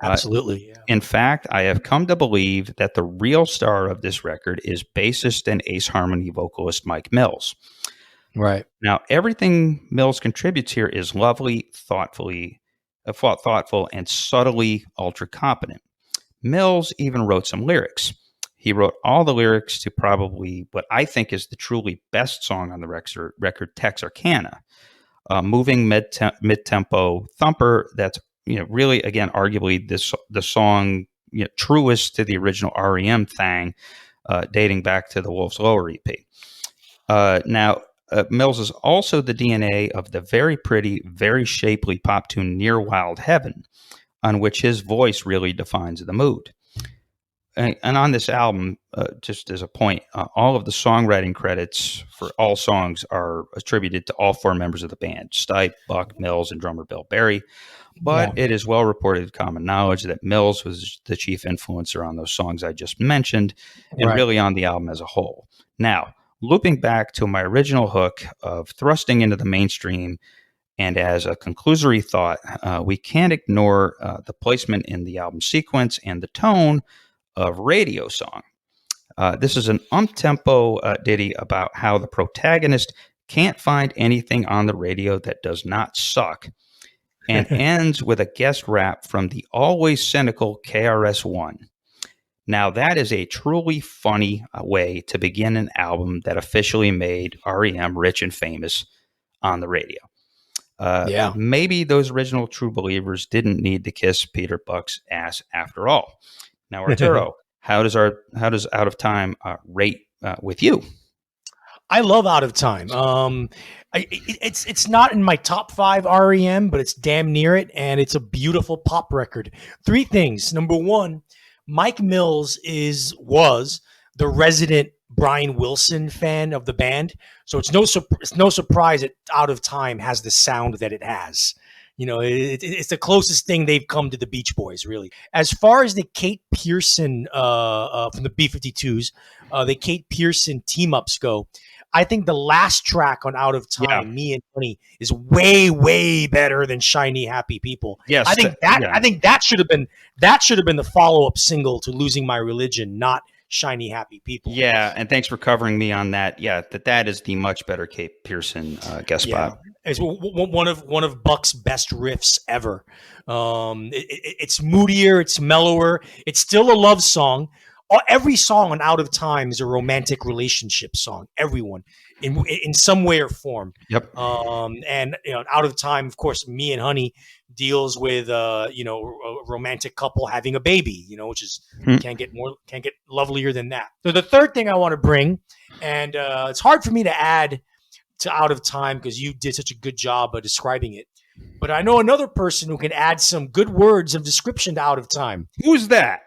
Absolutely. Yeah. In fact, I have come to believe that the real star of this record is bassist and Ace Harmony vocalist Mike Mills. Right. Now, everything Mills contributes here is lovely, thoughtful, and subtly ultra competent. Mills even wrote some lyrics. He wrote all the lyrics to probably what I think is the truly best song on the record, Texarkana, a moving mid-tempo thumper that's really, again, arguably the song truest to the original R.E.M. thing, dating back to the Wolf's Lower EP. Now, Mills is also the DNA of the very pretty, very shapely pop tune Near Wild Heaven, on which his voice really defines the mood. And on this album, just as a point, all of the songwriting credits for all songs are attributed to all four members of the band, Stipe, Buck, Mills, and drummer Bill Berry. But it is well reported common knowledge that Mills was the chief influencer on those songs I just mentioned, and really on the album as a whole. Now, looping back to my original hook of thrusting into the mainstream, and as a conclusory thought, we can't ignore the placement in the album sequence and the tone of Radio Song. This is an up-tempo ditty about how the protagonist can't find anything on the radio that does not suck, and ends with a guest rap from the always cynical KRS-One. Now, that is a truly funny way to begin an album that officially made R.E.M. rich and famous on the radio. Maybe those original true believers didn't need to kiss Peter Buck's ass after all. Now, Arturo, how does Out of Time rate with you? I love Out of Time. It's not in my top 5 R.E.M., but it's damn near it, and it's a beautiful pop record. 3 things. Number 1, Mike Mills was the resident Brian Wilson fan of the band, so it's no surprise that Out of Time has the sound that it has. It's the closest thing they've come to the Beach Boys, really. As far as the Kate Pearson from the B-52s, the Kate Pearson team-ups go, I think the last track on Out of Time, Me and Honey, is way, way better than Shiny Happy People. Yes, I think that should have been the follow-up single to Losing My Religion, not Shiny Happy People. Yeah, and thanks for covering me on that. Yeah, that is the much better Kate Pearson guest spot. It's one of Buck's best riffs ever. It's moodier, it's mellower, it's still a love song. Every song on Out of Time is a romantic relationship song. Everyone, in some way or form. Yep. And Out of Time, of course, Me and Honey deals with a romantic couple having a baby. Which is can't get lovelier than that. So the third thing I want to bring, and it's hard for me to add to Out of Time because you did such a good job of describing it. But I know another person who can add some good words of description to Out of Time. Who's that?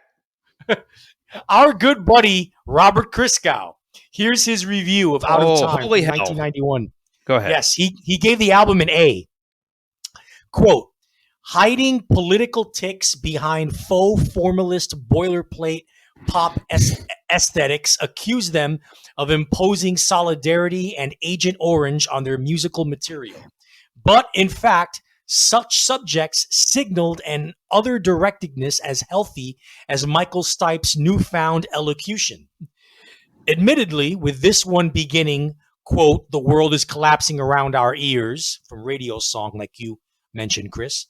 Our good buddy, Robert Christgau. Here's his review of Out of Time from 1991. Go ahead. Yes, he gave the album an A. Quote, hiding political tics behind faux formalist boilerplate pop aesthetics accuse them of imposing solidarity and Agent Orange on their musical material. But in fact, such subjects signaled an other-directedness as healthy as Michael Stipe's newfound elocution. Admittedly, with this one beginning, quote, the world is collapsing around our ears, from Radio Song, like you mentioned, Chris,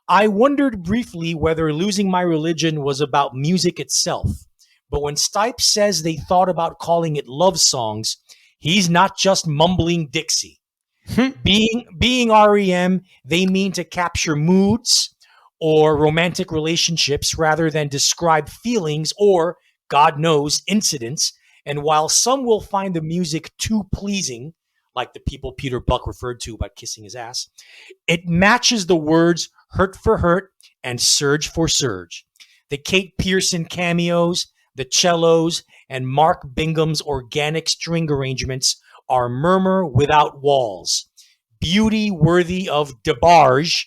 I wondered briefly whether Losing My Religion was about music itself. But when Stipe says they thought about calling it love songs, he's not just mumbling Dixie. Being R.E.M., they mean to capture moods or romantic relationships rather than describe feelings or, God knows, incidents. And while some will find the music too pleasing, like the people Peter Buck referred to about kissing his ass, it matches the words hurt for hurt and surge for surge. The Kate Pearson cameos, the cellos, and Mark Bingham's organic string arrangements are murmur without walls, beauty worthy of debarge,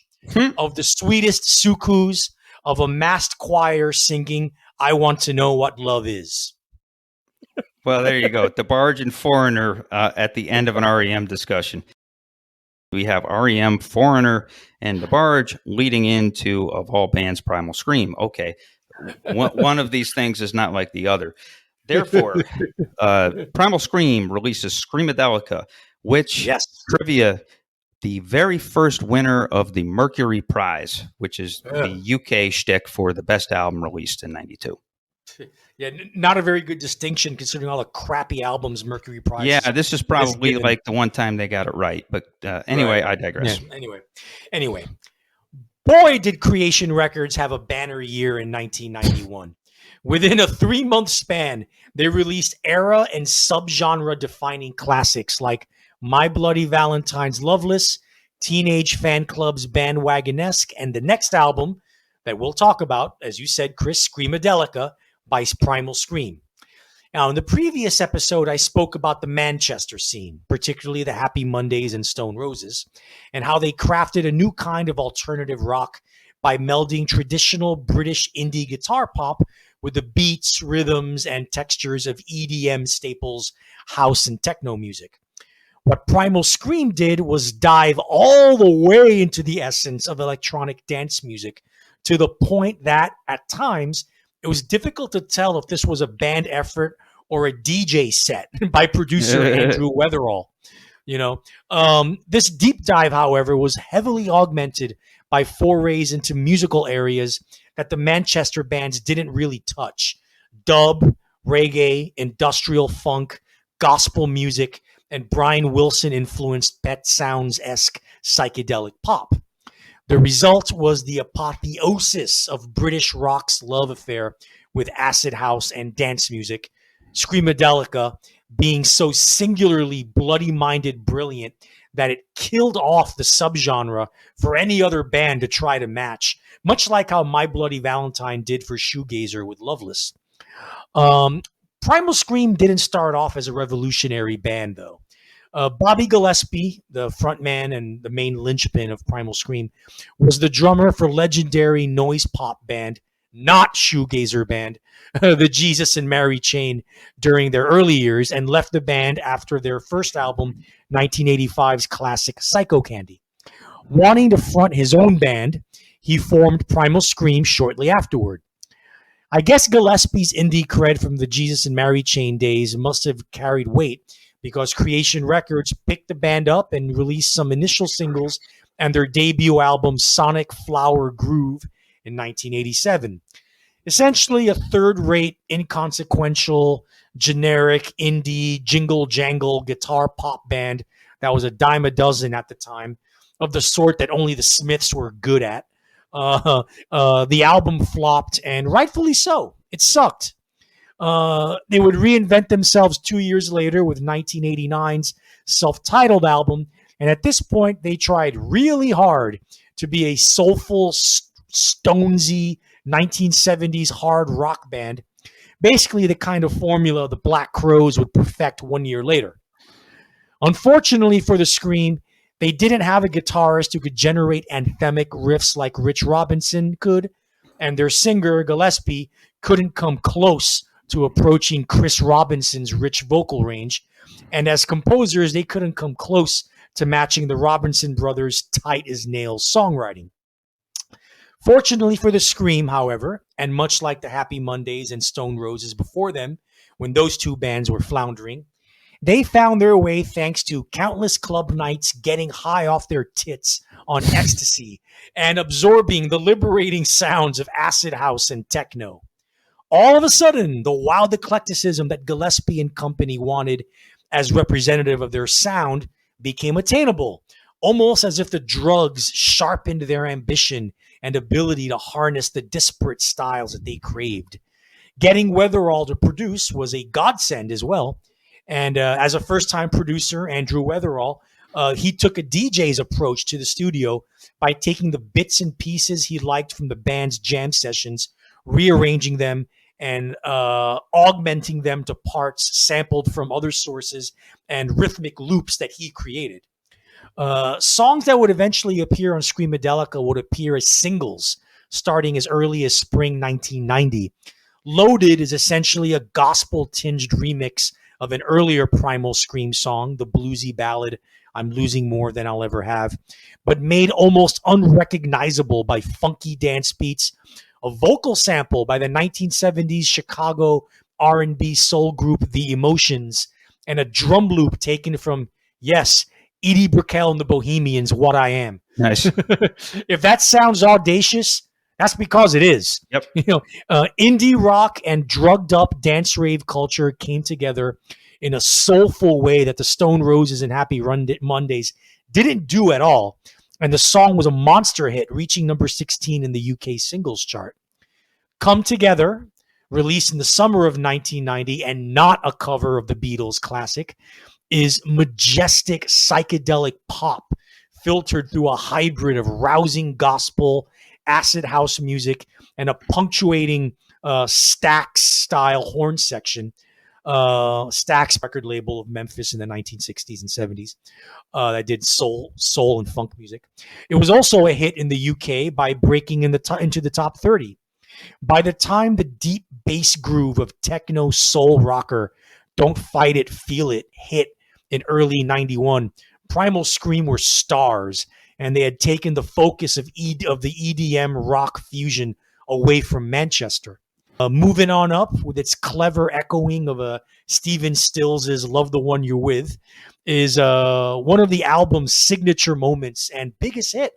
of the sweetest sukus, of a massed choir singing, I Want to Know What Love Is. Well, there you go. The Barge and Foreigner at the end of an REM discussion. We have REM, Foreigner, and the Barge leading into, of all bands, Primal Scream. Okay, one of these things is not like the other. Therefore, Primal Scream releases Screamadelica, which, trivia, the very first winner of the Mercury Prize, which is the UK shtick for the best album released in 92. Yeah, not a very good distinction considering all the crappy albums Mercury Prize. Yeah, this is probably like the one time they got it right. But anyway, I digress. Yeah, anyway. Boy, did Creation Records have a banner year in 1991. Within a 3-month span, they released era and subgenre defining classics like My Bloody Valentine's Loveless, Teenage Fanclub's Bandwagonesque, and the next album that we'll talk about, as you said, Chris, Screamadelica by Primal Scream. Now, in the previous episode, I spoke about the Manchester scene, particularly the Happy Mondays and Stone Roses, and how they crafted a new kind of alternative rock by melding traditional British indie guitar pop with the beats, rhythms, and textures of EDM staples, house, and techno music. What Primal Scream did was dive all the way into the essence of electronic dance music to the point that, at times, it was difficult to tell if this was a band effort or a DJ set by producer Andrew Weatherall. This deep dive, however, was heavily augmented by forays into musical areas that the Manchester bands didn't really touch: dub, reggae, industrial funk, gospel music, and Brian Wilson-influenced Pet Sounds-esque psychedelic pop. The result was the apotheosis of British rock's love affair with acid house and dance music, Screamadelica being so singularly bloody-minded brilliant that it killed off the subgenre for any other band to try to match, much like how My Bloody Valentine did for Shoegazer with Loveless. Primal Scream didn't start off as a revolutionary band, though. Bobby Gillespie, the frontman and the main linchpin of Primal Scream, was the drummer for legendary noise pop band, not shoegazer band, the Jesus and Mary Chain, during their early years, and left the band after their first album, 1985's classic Psycho Candy. Wanting to front his own band, he formed Primal Scream shortly afterward. I guess Gillespie's indie cred from the Jesus and Mary Chain days must have carried weight, because Creation Records picked the band up and released some initial singles and their debut album, Sonic Flower Groove, in 1987. Essentially a third-rate, inconsequential, generic, indie, jingle-jangle guitar pop band that was a dime a dozen at the time, of the sort that only the Smiths were good at. The album flopped, and rightfully so. It sucked. They would reinvent themselves 2 years later with 1989's self-titled album, and at this point they tried really hard to be a soulful, stonesy 1970s hard rock band, basically the kind of formula the Black Crowes would perfect 1 year later. Unfortunately for the Scream, they didn't have a guitarist who could generate anthemic riffs like Rich Robinson could, and their singer, Gillespie, couldn't come close to approaching Chris Robinson's rich vocal range, and as composers, they couldn't come close to matching the Robinson brothers' tight-as-nails songwriting. Fortunately for the Scream, however, and much like the Happy Mondays and Stone Roses before them, when those two bands were floundering, they found their way thanks to countless club nights getting high off their tits on ecstasy and absorbing the liberating sounds of acid house and techno. All of a sudden, the wild eclecticism that Gillespie and company wanted as representative of their sound became attainable, almost as if the drugs sharpened their ambition and ability to harness the disparate styles that they craved. Getting Weatherall to produce was a godsend as well, and as a first-time producer, Andrew Weatherall, he took a DJ's approach to the studio by taking the bits and pieces he liked from the band's jam sessions, rearranging them, and augmenting them to parts sampled from other sources and rhythmic loops that he created. Songs that would eventually appear on Screamadelica would appear as singles starting as early as spring 1990, Loaded is essentially a gospel-tinged remix of an earlier Primal Scream song, the bluesy ballad I'm Losing More Than I'll Ever Have, but made almost unrecognizable by funky dance beats, a vocal sample by the 1970s Chicago R&B soul group The Emotions, and a drum loop taken from, yes, Edie Brickell and the Bohemians' What I Am. Nice. If that sounds audacious, that's because it is. Yep. Indie rock and drugged up dance rave culture came together in a soulful way that the Stone Roses and Happy Mondays didn't do at all. And the song was a monster hit, reaching number 16 in the UK singles chart. Come Together, released in the summer of 1990 and not a cover of the Beatles classic, is majestic psychedelic pop filtered through a hybrid of rousing gospel, acid house music, and a punctuating Stax style horn section. Stax record label of Memphis in the 1960s and 70s that did soul and funk music. It was also a hit in the UK by breaking into the top 30. By the time the deep bass groove of techno soul rocker Don't Fight It, Feel It hit in early 91, Primal Scream were stars, and they had taken the focus of the EDM rock fusion away from Manchester. Moving on up with its clever echoing of Stephen Stills' Love the One You're With is one of the album's signature moments and biggest hit,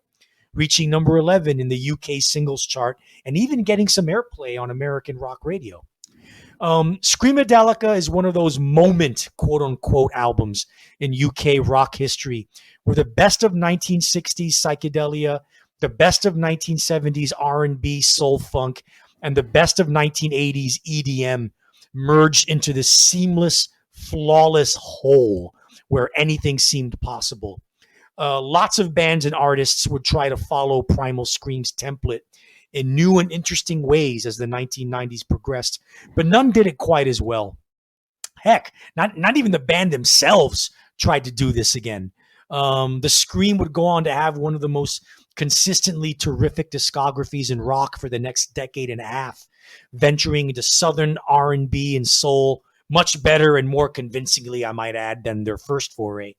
reaching number 11 in the UK singles chart and even getting some airplay on American rock radio. Screamadelica is one of those moment, quote-unquote, albums in UK rock history where the best of 1960s psychedelia, the best of 1970s R&B soul funk, and the best of 1980s EDM merged into this seamless, flawless whole where anything seemed possible. Lots of bands and artists would try to follow Primal Scream's template in new and interesting ways as the 1990s progressed, but none did it quite as well. Heck, not even the band themselves tried to do this again. The Scream would go on to have one of the most consistently terrific discographies in rock for the next decade and a half, venturing into Southern R&B and soul, much better and more convincingly, I might add, than their first foray.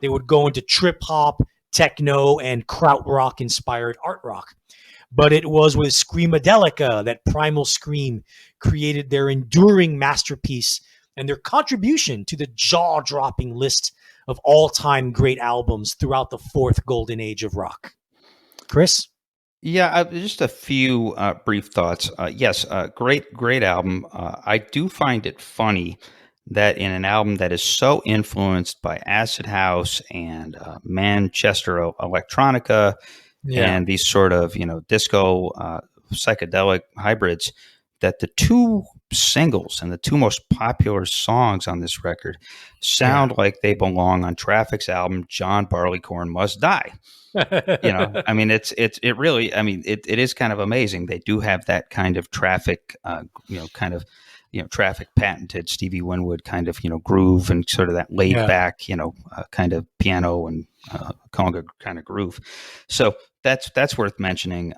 They would go into trip hop, techno, and krautrock inspired art rock. But it was with Screamadelica that Primal Scream created their enduring masterpiece and their contribution to the jaw-dropping list of all-time great albums throughout the fourth golden age of rock. Chris? Yeah, just a few brief thoughts. Yes, great album. I do find it funny that in an album that is so influenced by acid house and Manchester electronica and these sort of disco psychedelic hybrids, that the two singles and the two most popular songs on this record sound like they belong on Traffic's album "John Barleycorn Must Die." I mean, it really, I mean, it is kind of amazing. They do have that kind of Traffic, Traffic patented Stevie Winwood kind of, groove and sort of that laid back, kind of piano and conga kind of groove. So that's worth mentioning.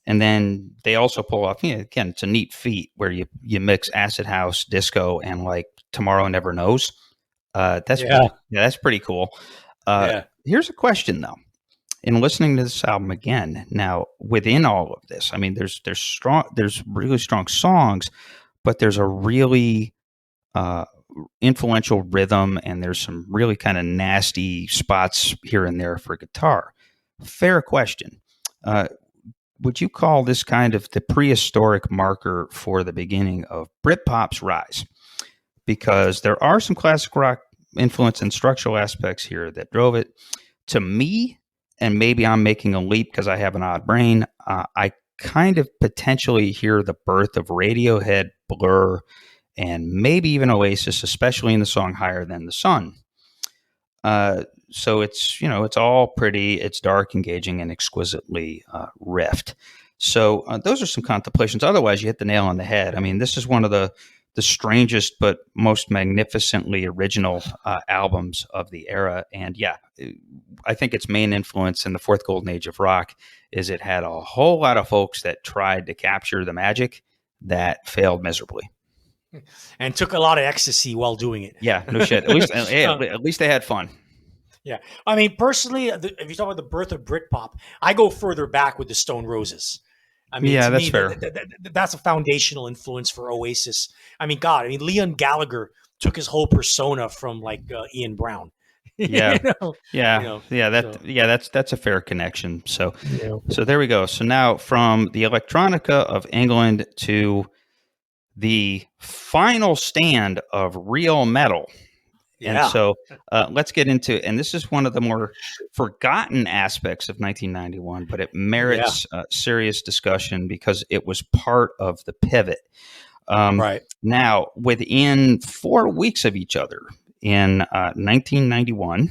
And then they also pull off, again, it's a neat feat where you mix acid house, disco, and like Tomorrow Never Knows. That's pretty cool. Here's a question though. In listening to this album again, now within all of this, I mean, there's really strong songs, but there's a really influential rhythm, and there's some really kind of nasty spots here and there for guitar. Fair question. Would you call this kind of the prehistoric marker for the beginning of Britpop's rise? Because there are some classic rock influence and structural aspects here that drove it. To me, and maybe I'm making a leap because I have an odd brain, I kind of potentially hear the birth of Radiohead, Blur, and maybe even Oasis, especially in the song Higher Than the Sun. So it's all pretty, it's dark, engaging, and exquisitely riffed. So those are some contemplations. Otherwise, you hit the nail on the head. I mean, this is one of the strangest but most magnificently original albums of the era. And yeah, I think its main influence in the fourth golden age of rock is it had a whole lot of folks that tried to capture the magic that failed miserably. And took a lot of ecstasy while doing it. Yeah, no shit. At least they had fun. Yeah. I mean, personally, if you talk about the birth of Britpop, I go further back with the Stone Roses. I mean, Yeah, to that's me, fair. that's a foundational influence for Oasis. I mean, God, Liam Gallagher took his whole persona from like Ian Brown. Yeah, You know, that's a fair connection. So, you know. so there we go. So now from the electronica of England to the final stand of real metal. And Yeah. so let's get into, and this is one of the more forgotten aspects of 1991, but it merits serious discussion because it was part of the pivot. Right. Now, within 4 weeks of each other in 1991,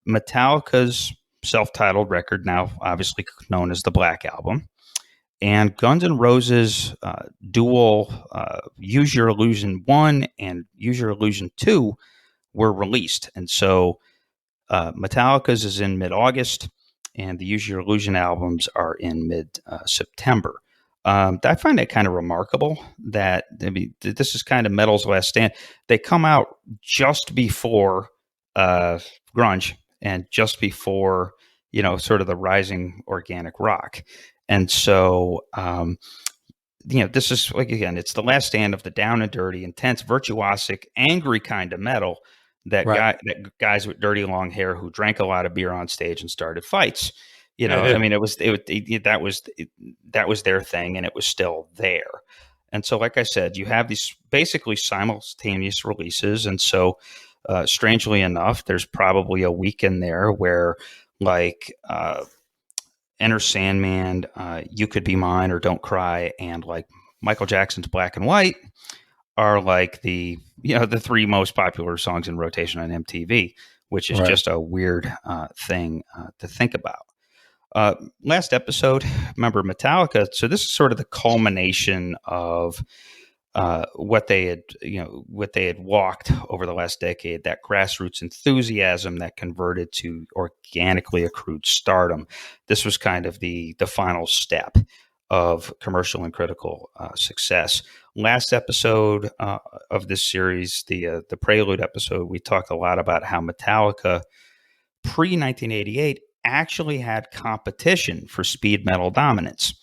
Metallica's self-titled record, now obviously known as the Black Album, and Guns N' Roses' dual Use Your Illusion 1 and Use Your Illusion 2 were released. And so Metallica's is in mid-August, and the Use Your Illusion albums are in mid-September. I find that kind of remarkable that this is kind of metal's last stand. They come out just before grunge and just before, sort of the rising organic rock. And so, this is like, again, it's the last stand of the down and dirty, intense, virtuosic, angry kind of metal that guys with dirty long hair who drank a lot of beer on stage and started fights. I mean, that was their thing, and it was still there. And so, like I said, you have these basically simultaneous releases. And so, strangely enough, there's probably a week in there where like, Enter Sandman, You Could Be Mine, or Don't Cry, and like Michael Jackson's Black and White are like the three most popular songs in rotation on MTV, which is just a weird thing to think about. Last episode, remember Metallica. So this is sort of the culmination of what they had walked over the last decade, that grassroots enthusiasm that converted to organically accrued stardom. This was kind of the final step of commercial and critical success. Last episode of this series, the Prelude episode, we talked a lot about how Metallica pre-1988 actually had competition for speed metal dominance.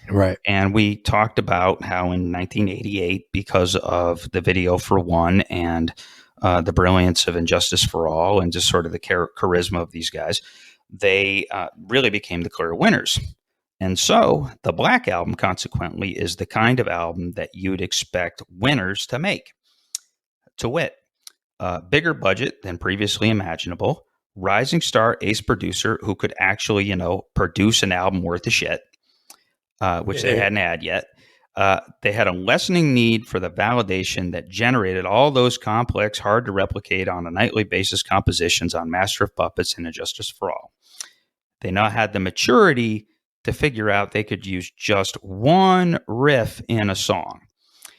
Right. And we talked about how in 1988, because of the video for One and the brilliance of Injustice for All and just sort of the charisma of these guys, they really became the clear winners. And so the Black Album, consequently, is the kind of album that you'd expect winners to make. To wit, bigger budget than previously imaginable, rising star ace producer who could actually, produce an album worth of shit. Which they hadn't had yet. They had a lessening need for the validation that generated all those complex, hard to replicate on a nightly basis compositions on Master of Puppets and Injustice for All. They now had the maturity to figure out they could use just one riff in a song.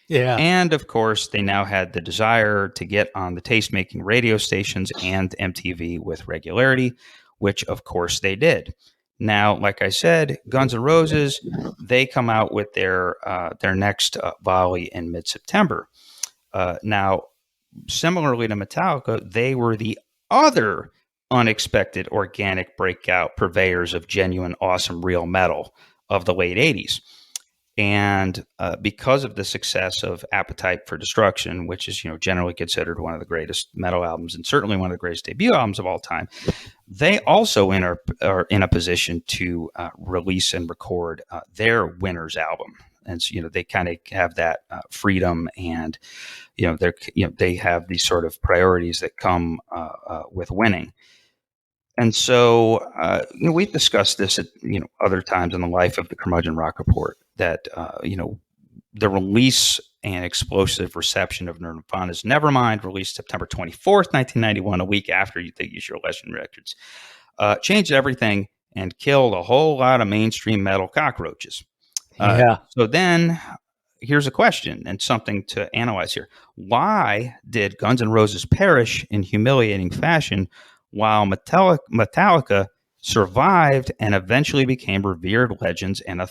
Yeah. And of course, they now had the desire to get on the taste-making radio stations and MTV with regularity, which of course they did. Now, like I said, Guns N' Roses, they come out with their next volley in mid-September. Now, similarly to Metallica, they were the other unexpected organic breakout purveyors of genuine, awesome, real metal of the late 80s. And because of the success of Appetite for Destruction, which is generally considered one of the greatest metal albums and certainly one of the greatest debut albums of all time, they also are in a position to release and record their winners album. And so, they kind of have that freedom, and they have these sort of priorities that come with winning. And so, we've discussed this at, other times in the life of the Curmudgeon Rock Report, that, the release and explosive reception of Nirvana's Nevermind, released September 24th, 1991, a week after they Use Your Illusion records, changed everything and killed a whole lot of mainstream metal cockroaches. So then here's a question and something to analyze here. Why did Guns N' Roses perish in humiliating fashion while Metallica survived and eventually became revered legends and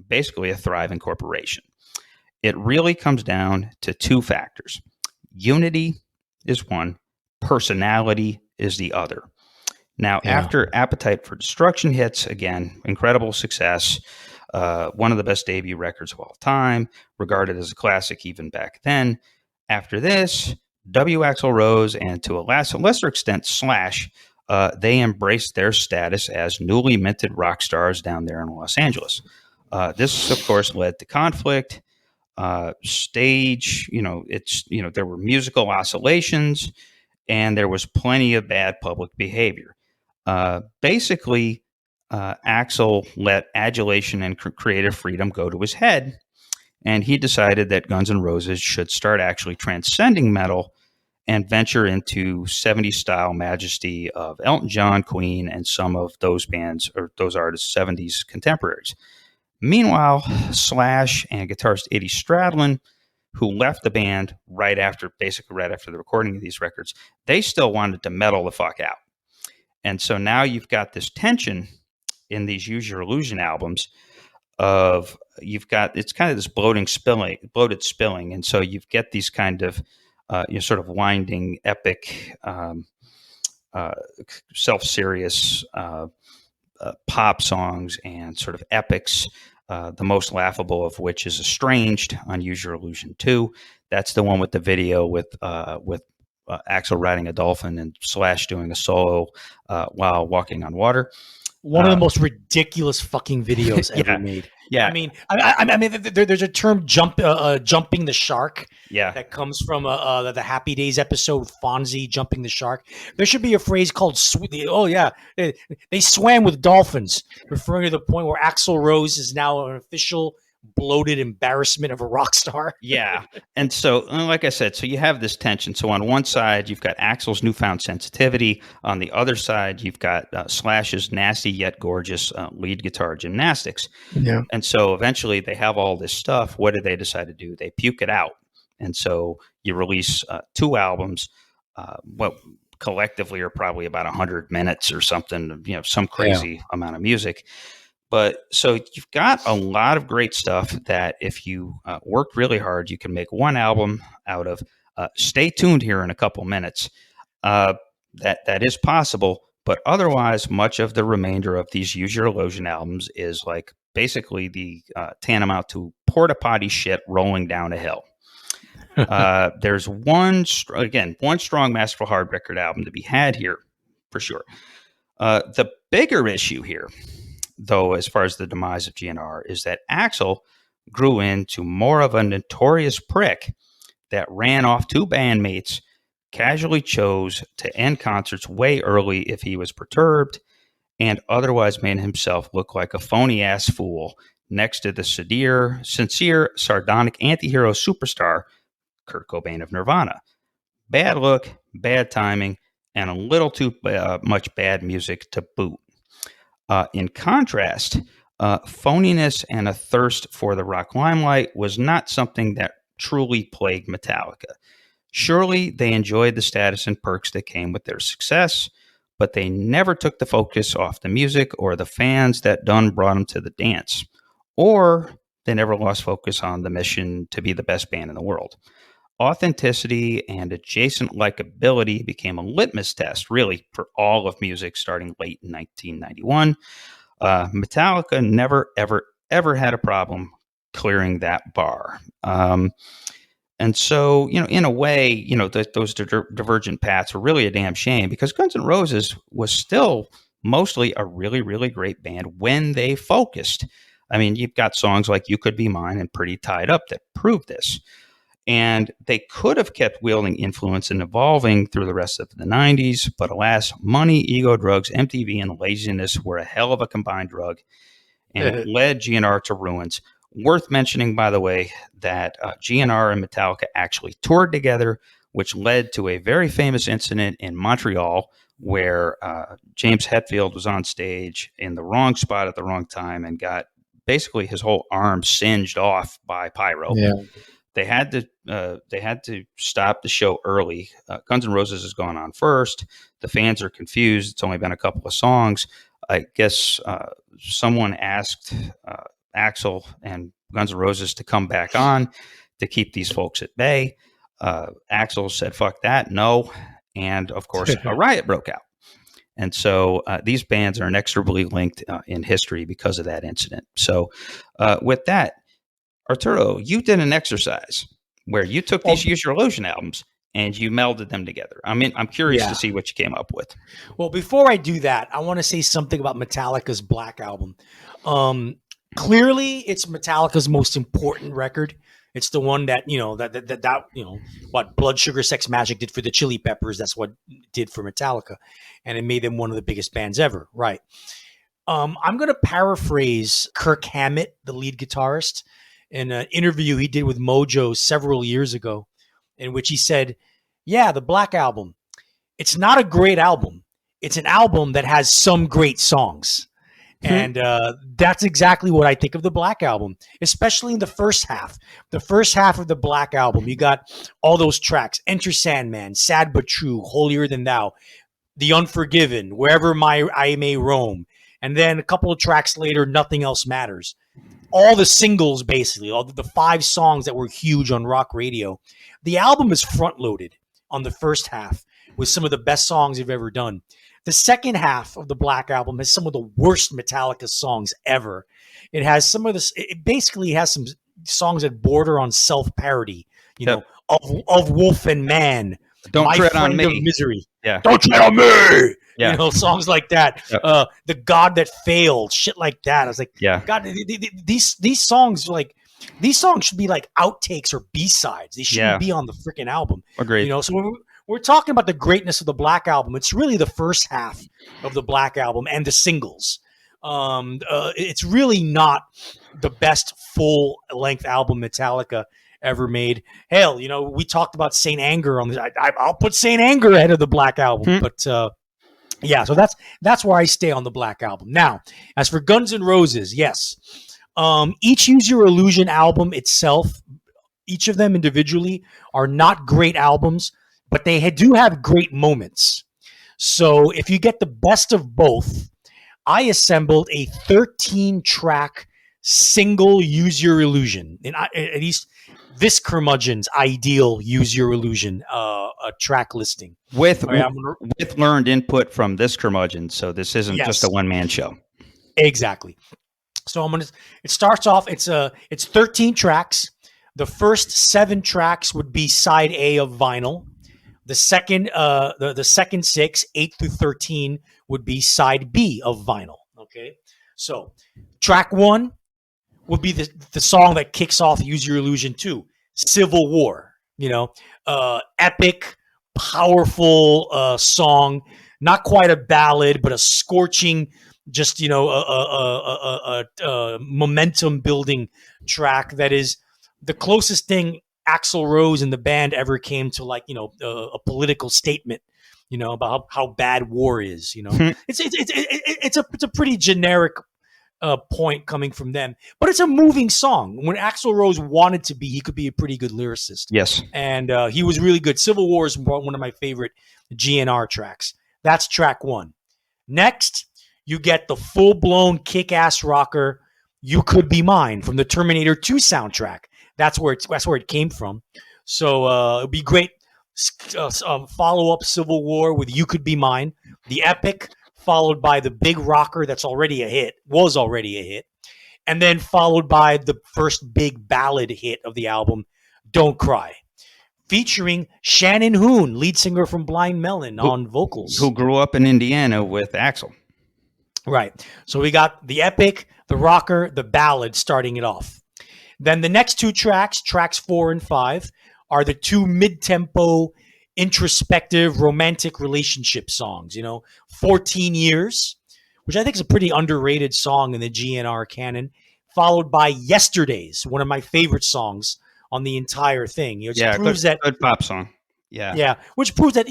basically a thriving corporation. It really comes down to two factors. Unity is one, personality is the other. Now, after Appetite for Destruction hits, again, incredible success, one of the best debut records of all time, regarded as a classic even back then. After this, W. Axl Rose and to a lesser extent Slash, they embraced their status as newly minted rock stars down there in Los Angeles. This, of course, led to conflict. Stage, there were musical oscillations, and there was plenty of bad public behavior. Basically, Axl let adulation and creative freedom go to his head, and he decided that Guns N' Roses should start actually transcending metal and venture into 70s style majesty of Elton John, Queen, and some of those bands or those artists' 70s contemporaries. Meanwhile, Slash and guitarist Eddie Stradlin, who left the band right after the recording of these records, they still wanted to metal the fuck out. And so now you've got this tension in these Use Your Illusion albums of it's kind of this bloated spilling. And so you've got these kind of sort of winding, epic, self-serious pop songs and sort of epics. The most laughable of which is Estranged on Use Your Illusion 2. That's the one with the video with Axl riding a dolphin and Slash doing a solo while walking on water. One of the most ridiculous fucking videos ever made. Yeah, I mean, there's a term jumping the shark. Yeah, that comes from the Happy Days episode, Fonzie jumping the shark. There should be a phrase called they swam with dolphins, referring to the point where Axl Rose is now an official bloated embarrassment of a rock star. Yeah. And so, like I said, so you have this tension. So on one side, you've got Axl's newfound sensitivity. On the other side, you've got Slash's nasty yet gorgeous lead guitar gymnastics. Yeah. And so eventually they have all this stuff. What do they decide to do? They puke it out. And so you release 2 albums, what collectively are probably about 100 minutes or something, some crazy amount of music. But so you've got a lot of great stuff that if you worked really hard, you can make one album out of. Stay tuned here in a couple minutes. That is possible, but otherwise, much of the remainder of these Use Your Illusion albums is like basically the tantamount to porta potty shit rolling down a hill. There's one strong Masterful Hard Record album to be had here for sure. The bigger issue here, though, as far as the demise of GNR, is that Axl grew into more of a notorious prick that ran off 2 bandmates, casually chose to end concerts way early if he was perturbed, and otherwise made himself look like a phony-ass fool next to the sincere, sardonic anti-hero superstar, Kurt Cobain of Nirvana. Bad look, bad timing, and a little too much bad music to boot. In contrast, phoniness and a thirst for the rock limelight was not something that truly plagued Metallica. Surely they enjoyed the status and perks that came with their success, but they never took the focus off the music or the fans that done brought them to the dance. Or they never lost focus on the mission to be the best band in the world. Authenticity and adjacent likability became a litmus test, really, for all of music starting late in 1991. Metallica never, ever, ever had a problem clearing that bar. And so, in a way, those divergent paths were really a damn shame because Guns N' Roses was still mostly a really, really great band when they focused. I mean, you've got songs like You Could Be Mine and Pretty Tied Up that prove this. And they could have kept wielding influence and evolving through the rest of the 90s, but alas, money, ego, drugs, MTV, and laziness were a hell of a combined drug and led GNR to ruins. Worth mentioning, by the way, that GNR and Metallica actually toured together, which led to a very famous incident in Montreal where James Hetfield was on stage in the wrong spot at the wrong time and got basically his whole arm singed off by pyro. Yeah. They had to stop the show early. Guns N' Roses has gone on first. The fans are confused. It's only been a couple of songs. I guess someone asked Axl and Guns N' Roses to come back on to keep these folks at bay. Axl said, fuck that, no. And, of course, a riot broke out. And so these bands are inexorably linked in history because of that incident. So with that, Arturo, you did an exercise where you took these Use Your Illusion albums and you melded them together. I mean, I'm curious to see what you came up with. Well, before I do that, I want to say something about Metallica's Black Album. Clearly, it's Metallica's most important record. It's the one that, what Blood Sugar Sex Magic did for the Chili Peppers. That's what it did for Metallica. And it made them one of the biggest bands ever. Right. I'm going to paraphrase Kirk Hammett, the lead guitarist, in an interview he did with Mojo several years ago, in which he said, yeah, the Black Album, it's not a great album. It's an album that has some great songs. And that's exactly what I think of the Black Album, especially in the first half. The first half of the Black Album, you got all those tracks: Enter Sandman, Sad But True, Holier Than Thou, The Unforgiven, Wherever I May Roam. And then a couple of tracks later, Nothing Else Matters. All the singles, basically, all the 5 songs that were huge on rock radio. The album is front-loaded on the first half with some of the best songs you've ever done. The second half of the Black Album has some of the worst Metallica songs ever. It has some of this. It basically has some songs that border on self-parody. Of Wolf and Man, Don't My Tread Friend on Me, of Misery, yeah, Don't Tread on Me. Yeah. Songs like that. Yep. The God That Failed, shit like that. I was like, yeah, God, these songs should be like outtakes or B-sides. They shouldn't be on the freaking album. Agreed. So we're talking about the greatness of the Black Album. It's really the first half of the Black Album and the singles. It's really not the best full-length album Metallica ever made. Hell, we talked about Saint Anger on this. I'll put Saint Anger ahead of the Black Album, but so that's where I stay on the Black Album. Now, as for Guns N' Roses, yes, each Use Your Illusion album itself, each of them individually, are not great albums, but they do have great moments. So if you get the best of both, I assembled a 13-track single Use Your Illusion. And at least this Curmudgeon's ideal Use Your Illusion a track listing. With learned input from this Curmudgeon, so this isn't just a one-man show. Exactly. So it starts off, it's 13 tracks. The first 7 tracks would be side A of vinyl. The second, the second 6, 8 through 13, would be side B of vinyl. Okay, so track 1 would be the song that kicks off Use Your Illusion 2, Civil War. Epic, powerful song, not quite a ballad, but a scorching, just a momentum building track that is the closest thing Axl Rose and the band ever came to a political statement, about how bad war is. It's a pretty generic point coming from them, but it's a moving song. When Axl Rose wanted to be, he could be a pretty good lyricist. Yes, and he was really good. Civil War is one of my favorite GNR tracks. That's track 1. Next, you get the full-blown kick-ass rocker, You Could Be Mine, from the Terminator 2 soundtrack. That's where it came from. So it'd be great. Follow up Civil War with You Could Be Mine, the epic, followed by the big rocker was already a hit, and then followed by the first big ballad hit of the album, Don't Cry, featuring Shannon Hoon, lead singer from Blind Melon, on vocals, who grew up in Indiana with Axl. Right. So we got the epic, the rocker, the ballad starting it off. Then the next 2 tracks 4 and 5, are the 2 mid-tempo, introspective, romantic relationship songs. 14 Years, which I think is a pretty underrated song in the GNR canon, followed by Yesterdays, one of my favorite songs on the entire thing. Proves good pop song. Yeah, which proves that,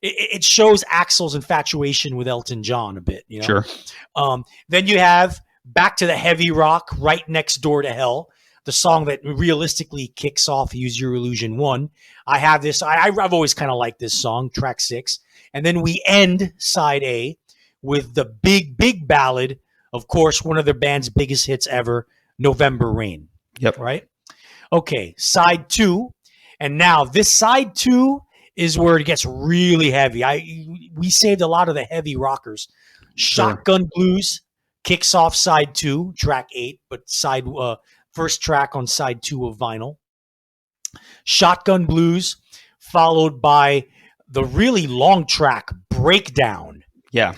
it shows Axl's infatuation with Elton John a bit. Sure. Then you have Back to the Heavy Rock, Right Next Door to Hell, the song that realistically kicks off Use Your Illusion 1. I have this. I've always kind of liked this song, track 6. And then we end side A with the big, big ballad, of course, one of their band's biggest hits ever, November Rain. Yep. Right? Okay, side 2. And now this side 2 is where it gets really heavy. We saved a lot of the heavy rockers. Sure. Shotgun Blues kicks off side 2, track 8, but first track on side 2 of vinyl. Shotgun Blues, followed by the really long track Breakdown. Yeah.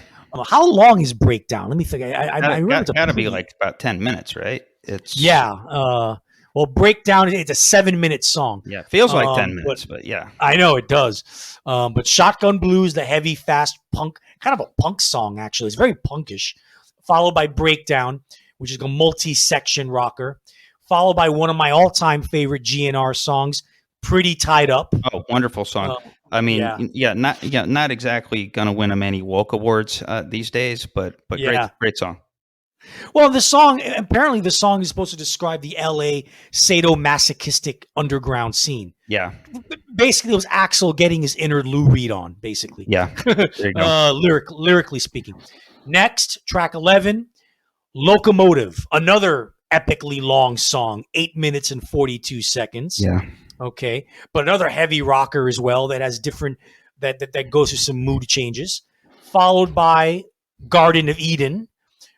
How long is Breakdown? Let me think. I remember got to be like about 10 minutes, right? Well, Breakdown, it's a 7-minute song. Yeah, feels like 10 minutes, but yeah. I know it does. But Shotgun Blues, the heavy, fast punk, kind of a punk song, actually. It's very punkish. Followed by Breakdown, which is a multi-section rocker. Followed by one of my all-time favorite GNR songs, Pretty Tied Up. Oh, wonderful song. Not exactly going to win him any Woke Awards these days, but great song. Well, the song is supposed to describe the LA sadomasochistic underground scene. Yeah. Basically, it was Axl getting his inner Lou Reed on, basically. Yeah. There you go. Lyrically speaking. Next, track 11, Locomotive, another epically long song, 8 minutes and 42 seconds. Yeah. Okay. But another heavy rocker as well that has different, that goes through some mood changes. Followed by Garden of Eden,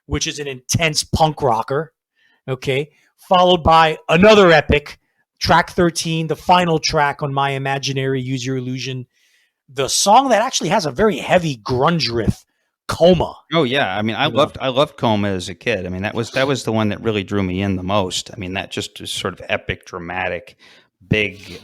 which is an intense punk rocker. Okay. Followed by another epic, track 13, the final track on My Imaginary Use Your Illusion. The song that actually has a very heavy grunge riff, Coma. Oh yeah, I mean, I loved Coma as a kid. I mean, that was the one that really drew me in the most. I mean, that just is sort of epic, dramatic, big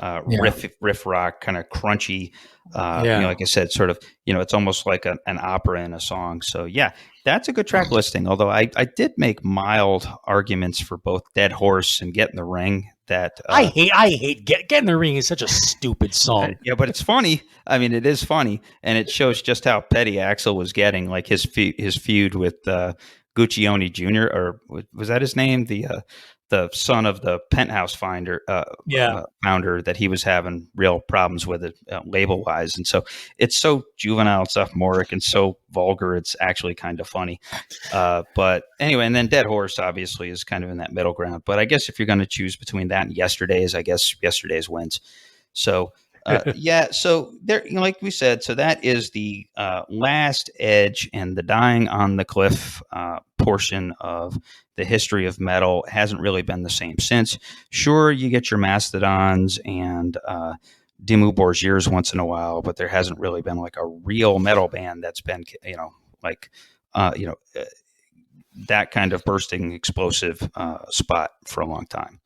riff rock, kind of crunchy. Like I said, sort of, it's almost like an opera in a song. So yeah, that's a good track listing. Although I did make mild arguments for both Dead Horse and Get in the Ring. That I hate Get in the Ring is such a stupid song. Yeah, but it's funny. I mean, it is funny, and it shows just how petty Axl was getting. Like his feud with Guccione Jr. or was that his name? The son of the Penthouse founder that he was having real problems with it label wise, and so it's so juvenile, sophomoric, and so vulgar. It's actually kind of funny. But anyway, and then Dead Horse obviously is kind of in that middle ground. But I guess if you're going to choose between that and Yesterday's, I guess Yesterday's wins. So so there, like we said, so that is the last edge and the dying on the cliff portion of the history of metal. Hasn't really been the same since. Sure, you get your Mastodons and Dimmu Borgirs once in a while, but there hasn't really been like a real metal band that's been, that kind of bursting explosive spot for a long time.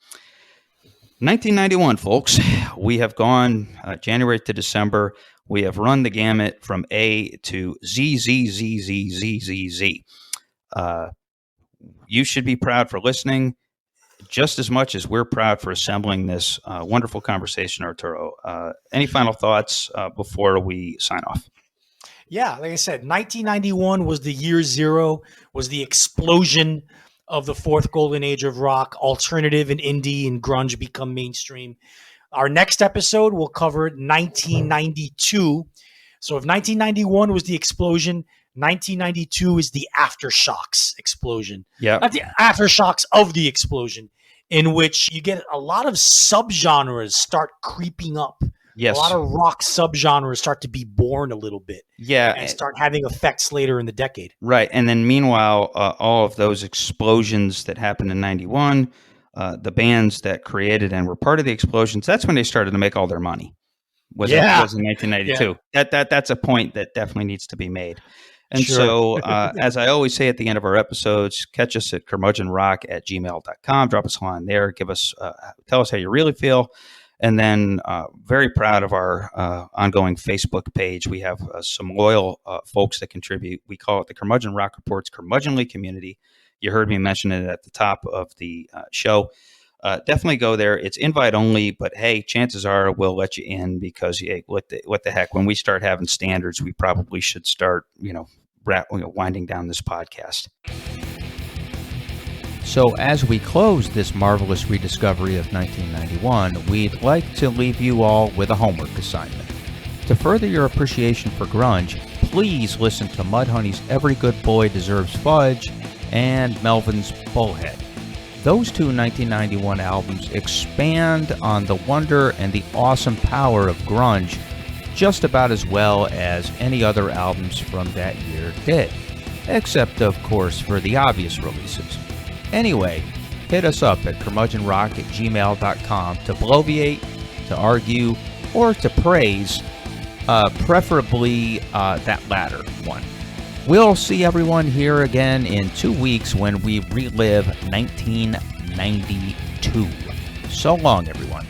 1991, folks. We have gone January to December. We have run the gamut from A to Z, Z, Z, Z, Z, Z, Z. You should be proud for listening just as much as we're proud for assembling this wonderful conversation, Arturo. Any final thoughts before we sign off? Yeah, like I said, 1991 was the year zero, was the explosion of the fourth golden age of rock. Alternative and indie and grunge become mainstream. Our next episode will cover 1992. So if 1991 was the explosion, 1992 is the aftershocks explosion. Yeah, not the aftershocks of the explosion, in which you get a lot of subgenres start creeping up. Yes. A lot of rock subgenres start to be born a little bit. Yeah. And start having effects later in the decade. Right. And then meanwhile, all of those explosions that happened in 91, the bands that created and were part of the explosions, that's when they started to make all their money. Was in 1992. Yeah. That's a point that definitely needs to be made. And so, as I always say at the end of our episodes, catch us at curmudgeonrock@gmail.com. Drop us a line there. Give us, tell us how you really feel. And then very proud of our ongoing Facebook page. We have some loyal folks that contribute. We call it the Curmudgeon Rock Report's Curmudgeonly Community. You heard me mention it at the top of the show. Definitely go there. It's invite only, but hey, chances are we'll let you in because hey, what the heck? When we start having standards, we probably should start, winding down this podcast. So as we close this marvelous rediscovery of 1991, we'd like to leave you all with a homework assignment. To further your appreciation for grunge, please listen to Mudhoney's Every Good Boy Deserves Fudge and Melvin's Bullhead. Those two 1991 albums expand on the wonder and the awesome power of grunge just about as well as any other albums from that year did, except of course for the obvious releases. Anyway, hit us up at curmudgeonrock@gmail.com to bloviate, to argue, or to praise, preferably that latter one. We'll see everyone here again in 2 weeks when we relive 1992. So long, everyone.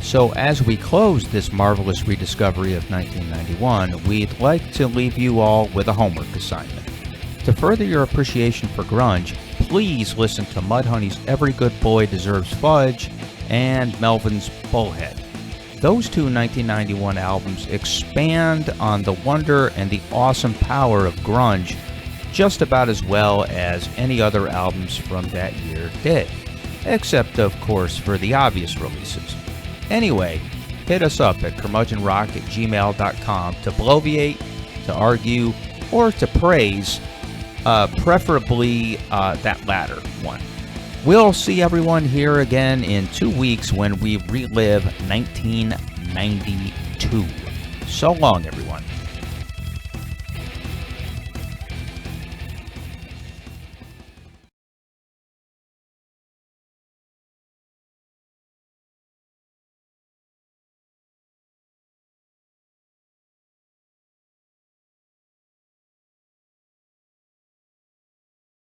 So as we close this marvelous rediscovery of 1991, we'd like to leave you all with a homework assignment. To further your appreciation for grunge, please listen to Mudhoney's Every Good Boy Deserves Fudge and Melvin's Bullhead. Those two 1991 albums expand on the wonder and the awesome power of grunge just about as well as any other albums from that year did, except of course for the obvious releases. Anyway, hit us up at curmudgeonrock@gmail.com to bloviate, to argue, or to praise, preferably that latter one. We'll see everyone here again in 2 weeks when we relive 1992. So long, everyone.